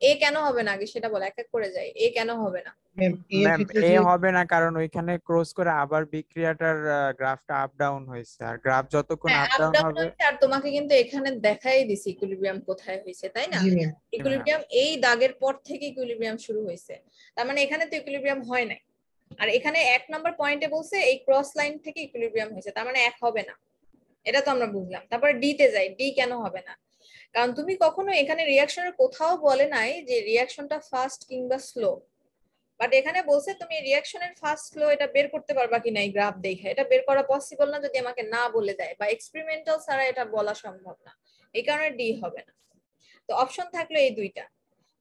এ কেন হবে না আগে সেটা বল, এক এক করে যাই। এ কেন হবে না? ম্যাম এর ম্যাম ক্ষেত্রে এ যে হবে না কারণ ওইখানে ক্রস করে আবার বিক্রিয়াটার গ্রাফটা আপ ডাউন হয়েছে, আর গ্রাফ যতক্ষণ হ্যাঁ, আপ আপ ডাউন ডাউন হবে। হচ্ছে, আর তোমাকে কিন্তু এখানে দেখাই দিছি ইকুইলিব্রিয়াম কোথায় হয়েছে, তাই না? জি ম্যাম ইকুইলিব্রিয়াম এই দাগের পর থেকে ইকুইলিব্রিয়াম শুরু হয়েছে, তার মানে এখানে তো ইকুইলিব্রিয়াম হয় নাই। আর এখানে 1 নাম্বার পয়েন্টে বলছে এই ক্রস লাইন থেকে ইকুইলিব্রিয়াম হয়েছে, তার মানে এক হবে না, এটা তো আমরা বুঝলাম। তারপরে ডি তে যাই, ডি কেন হবে না? কারণ তুমি কখনো এখানে রিঅ্যাকশনের কোথাও বলে নাই যে রিঅ্যাকশনটা ফাস্ট কিংবা স্লো, বাট এখানে বলছে তুমি রিঅ্যাকশনের ফাস্ট স্লো এটা বের করতে পারবা কিনা এই গ্রাফ দেখে, এটা বের করা পসিবল না যদি আমাকে না বলে দেয়, বা এক্সপেরিমেন্টাল ছাড়া এটা বলা সম্ভব না। এই কারণে ডি হবে না। তো অপশন থাকলো এই দুইটা।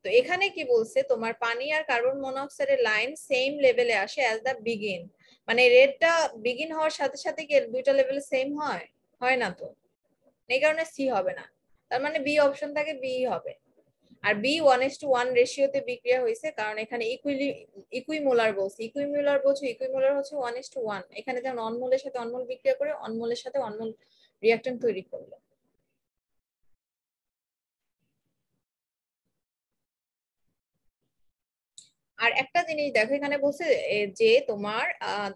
তো এখানে কি বলছে, তোমার পানি আর কার্বন মনোক্সাইডের লাইন সেম লেভেলে আসে অ্যাজ দা বিগিন, মানে রেডটা বিগিন হওয়ার সাথে সাথে কি দুইটা লেভেলে সেম হয়? হয় না তো, এই কারণে সি হবে না। তার মানে বি অপশন থাকে, বি হবে। আর বি 1:1 রেশিওতে বিক্রিয়া হয়েছে, কারণ এখানে ইকুইমোলার বলছে। ইকুইমোলার বলছে, ইকুইমোলার হচ্ছে 1:1। এখানে যেমন অনমোলের সাথে অনমোল বিক্রিয়া করে অনমোলের সাথে অনমোল রিঅ্যাকট্যান্ট তৈরি করলো। আর একটা জিনিস দেখো, এখানে বলছে যে তোমার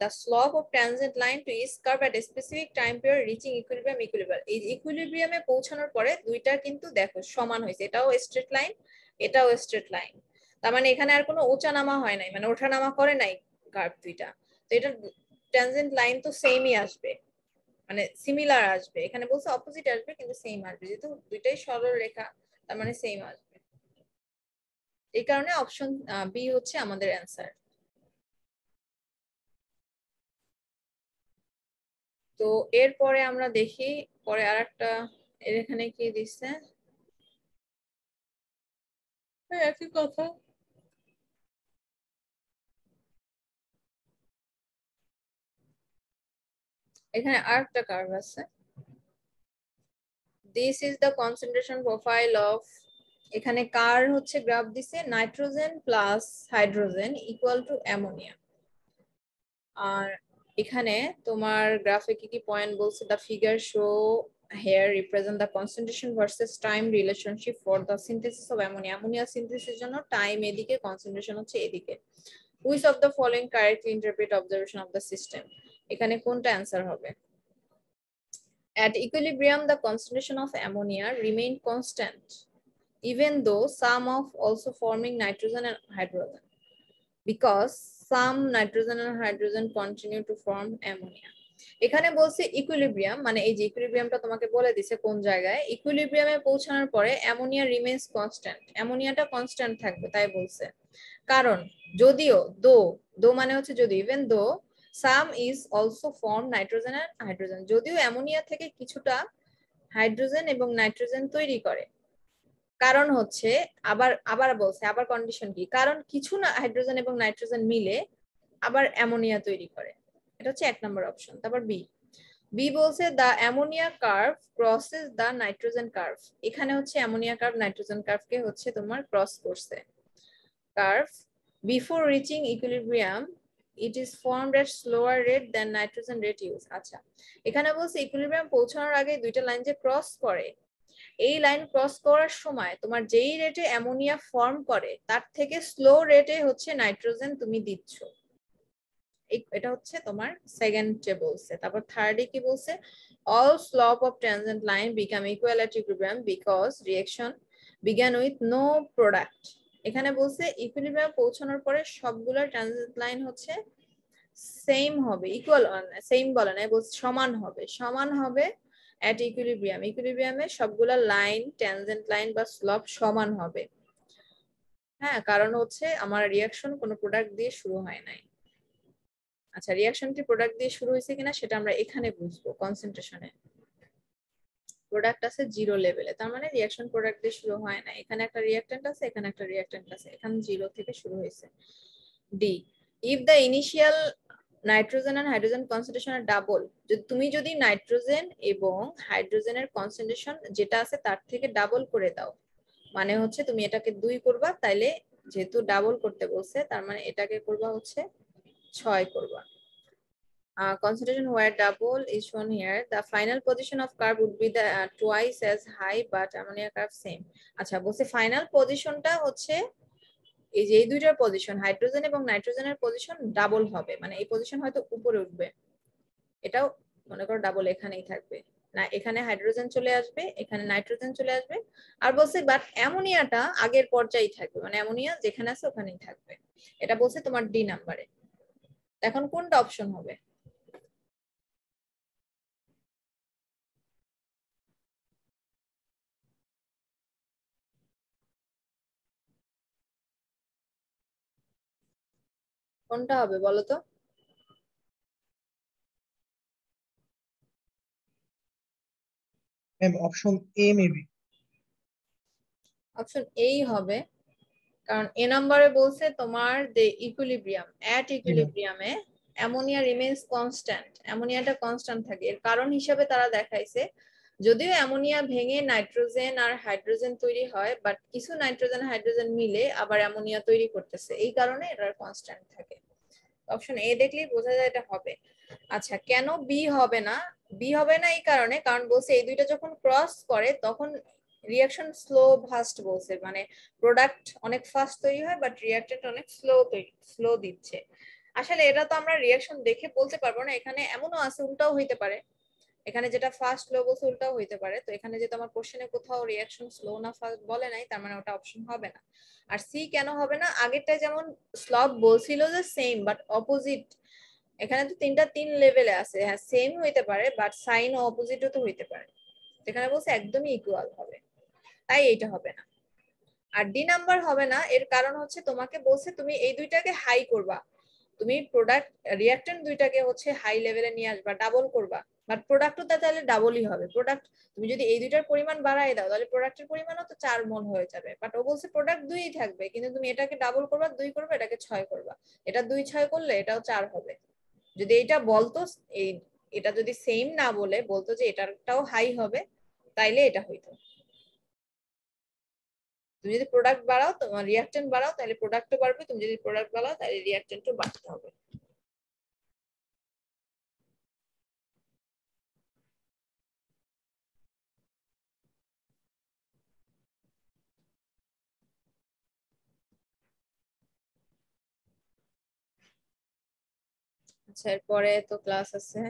the slope of tangent line to is curve at specific time period reaching equilibrium. এই ইকুইলিব্রিয়ামে পৌঁছানোর পরে দুইটা কিন্তু দেখো সমান হয়েছে, এটাও স্ট্রেট লাইন, এটাও স্ট্রেট লাইন। তার মানে এখানে আর কোনো ওঠা নামা হয় নাই, মানে ওঠা নামা করে নাই কার্ভ দুইটা। তো এটা ট্যানজেন্ট লাইন তো সেমই আসবে, মানে সিমিলার আসবে। এখানে বলছে অপোজিট আসবে কিন্তু সেম আসবে, যেহেতু দুইটাই সরল রেখা তার মানে সেম আসবে। এই কারণে অপশন বি হচ্ছে আমাদের অ্যান্সার। তো এরপরে আমরা দেখি পরে আরেকটা, এর এখানে কি দিচ্ছে, একই কথা। এখানে আরেকটা কার্ভ আছে, this is the concentration profile of, এখানে কার হচ্ছে গ্রাফ দিছে nitrogen plus hydrogen equal to ammonia. আর এখানে তোমার গ্রাফে কি কি পয়েন্ট বলছে, the figure show here represent the concentration versus time relationship for the synthesis of ammonia. ammonia synthesis জন্য টাইম এদিকে, কনসেন্ট্রেশন হচ্ছে এদিকে। which of the following correctly interpret observation of the system? এখানে কোনটা অ্যান্সার হবে? At equilibrium the concentration of ammonia remain constant even though some of also forming nitrogen and hydrogen, because some nitrogen and hydrogen continue to form ammonia. এখানে বলছে equilibrium, মানে এই যে ইকুইলিব্রিয়ামটা তোমাকে বলে দিছে কোন জায়গায়, ইকুইলিব্রিয়ামে পৌঁছানোর পরে অ্যামোনিয়া রিমেইনস কনস্ট্যান্ট, অ্যামোনিয়াটা কনস্ট্যান্ট থাকবে তাই বলছে। কারণ যদিও দো মানে হচ্ছে যদি, even though some is also form nitrogen and hydrogen, যদিও অ্যামোনিয়া থেকে কিছুটা হাইড্রোজেন এবং নাইট্রোজেন তৈরি করে। কারণ হচ্ছে আবার আবার বলছে, আবার কন্ডিশন কি, কারণ কিছু না হাইড্রোজেন এবং নাইট্রোজেন মিলে আবার অ্যামোনিয়া তৈরি করে। এটা হচ্ছে 1 নম্বর অপশন। তারপর বি বলছে দা অ্যামোনিয়া কার্ভ ক্রসেস দা নাইট্রোজেন কার্ভ, এখানে হচ্ছে অ্যামোনিয়া কার্ভ নাইট্রোজেন কার্ভকে হচ্ছে তোমার ক্রস করছে। Curve before reaching equilibrium it is formed at slower rate than nitrogen rate use. আচ্ছা, এখানে বলছে ইকুইলিব্রিয়াম পৌঁছানোর আগে দুইটা লাইন যে ক্রস করে, এই লাইন ক্রস করার সময় তোমার যেই রেটে অ্যামোনিয়া ফর্ম করে তার থেকে স্লো রেটে হচ্ছে নাইট্রোজেন তুমি দিচ্ছ। এটা হচ্ছে তোমার সেকেন্ডে বলছে। তারপর থার্ডে কি বলছে, all slope of tangent line become equal at equilibrium because reaction began with no product। এখানে বলছে ইকুইলিব্রিয়াম পৌঁছানোর পরে সবগুলো ট্যানজেন্ট লাইন হচ্ছে সেম হবে, ইকুয়াল সেম বলে না, বলছে সমান হবে, সমান হবে at equilibrium, ইকুইলিব্রিয়ামে সবগুলা লাইন ট্যানজেন্ট লাইন বা স্লোপ সমান হবে। হ্যাঁ, কারণ হচ্ছে আমার রিঅ্যাকশন কোনো প্রোডাক্ট দিয়ে শুরু হয় নাই। আচ্ছা, রিঅ্যাকশনটি প্রোডাক্ট দিয়ে শুরু হয়েছে কিনা সেটা আমরা এখানে বুঝবো। কনসেন্ট্রেশনে প্রোডাক্ট আছে 0 লেভেলে, তার মানে রিঅ্যাকশন প্রোডাক্ট দিয়ে শুরু হয় না। এখানে একটা রিঅ্যাকট্যান্ট আছে, এখানে একটা রিঅ্যাকট্যান্ট আছে, এখানে 0 থেকে শুরু হয়েছে। D, if the initial nitrogen and hydrogen concentration are double, তুমি যদি নাইট্রোজেন এবং হাইড্রোজেনের কনসেন্ট্রেশন যেটা আছে তার থেকে ডাবল করে দাও, মানে হচ্ছে তুমি এটাকে 2 করবা, তাইলে যেহেতু ডাবল করতে বলছে তার মানে এটাকে করবা হচ্ছে 6 করবা। Concentration where double is shown here, the final position of curve would be the twice as high but ammonia curve same। আচ্ছা, বলছে ফাইনাল পজিশনটা হচ্ছে এই যে এই দুইটার পজিশন, হাইড্রোজেন এবং নাইট্রোজেনের পজিশন ডাবল হবে, মানে এই পজিশন হয়তো উপরে উঠবে, এটাও মনে করো ডাবল এখানেই থাকবে না, এখানে হাইড্রোজেন চলে আসবে, এখানে নাইট্রোজেন চলে আসবে। আর বলছে বাট অ্যামোনিয়াটা আগের পর্যায়ে থাকবে, মানে অ্যামোনিয়া যেখানে আছে ওখানেই থাকবে। এটা বলছে তোমার ডি নাম্বারে। এখন কোনটা অপশন হবে? কোনটা হবে বলো তো? Ma'am option A maybe. Option এই হবে, কারণ এ নম্বরে বলছে তোমার দ্য ইকুইলিব্রিয়াম, অ্যাট ইকুইলিব্রিয়ামে অ্যামোনিয়া রিমেইনস কনস্ট্যান্ট, অ্যামোনিয়াটা কনস্ট্যান্ট থাকে। এর কারণ হিসেবে তারা দেখাইছে যদিও অ্যামোনিয়া ভেঙে নাইট্রোজেন আর হাইড্রোজেন তৈরি হয়, বাট কিছু নাইট্রোজেন হাইড্রোজেন মিলে আবার অ্যামোনিয়া তৈরি করতেছে, এই কারণে এটার কনস্ট্যান্ট থাকে। অপশন এ দেখলেই বোঝা যায় এটা হবে। আচ্ছা, কেন বি হবে না? বি হবে না এই কারণে, কারণ বলছে এই দুইটা যখন ক্রস করে তখন রিঅ্যাকশন স্লো ফাস্ট বলছে, মানে প্রোডাক্ট অনেক ফাস্ট তৈরি হয় বাট রিঅ্যাক্টেন্ট অনেক স্লো দিচ্ছে। আসলে এটা তো আমরা রিঅ্যাকশন দেখে বলতে পারবো না, এখানে এমনও আছে উল্টাও হইতে পারে, এখানে যেটা ফাস্ট স্লো বলছে উল্টাও হইতে পারে। তো এখানে যেটা আমার কোশ্চেনে কোথাও রিঅ্যাকশন স্লো না ফাস্ট বলে নাই, তার মানে ওটা অপশন হবে না। আর সি কেন হবে না? আগেরটা যেমন স্লপ বলছিল যে সেম বাট অপোজিট, এখানে তো তিন লেভেলে আছে, হ্যাঁ সেম হইতে পারে বাট সাইন ও অপোজিটও তো হইতে পারে, এখানে বলছে একদমই ইকুয়াল হবে, তাই এইটা হবে না। আর ডি নাম্বার হবে না, এর কারণ হচ্ছে তোমাকে বলছে তুমি এই দুইটাকে হাই করবা, তুমি প্রোডাক্ট রিঅ্যাকট্যান্ট দুইটাকে হচ্ছে হাই লেভেলে নিয়ে আসবা, ডাবল করবা, বাট প্রোডাক্টও তাহলে ডাবলই হবে। প্রোডাক্ট তুমি যদি এই দুইটার পরিমাণ বাড়াই দাও তাহলে প্রোডাক্টের পরিমাণও তো 4 মোল হয়ে যাবে, বাট ও বলছে প্রোডাক্ট 2ই থাকবে, কিন্তু তুমি এটাকে ডাবল করবা, 2 করবে, এটাকে 6 করবা, এটা 2 6 করলে এটাও 4 হবে। যদি এটা বলতো এই, এটা যদি সেম না বলে বলতো যে এটারটাও হাই হবে, তাইলে এটা হইতো। তুমি যদি প্রোডাক্ট বাড়াও তোমার রিঅ্যাকট্যান্ট বাড়াও তাহলে প্রোডাক্টও বাড়বে, তুমি যদি প্রোডাক্ট বাড়াও তাহলে রিঅ্যাকট্যান্টও বাড়তে হবে। আচ্ছা, এরপরে তো ক্লাস আছে।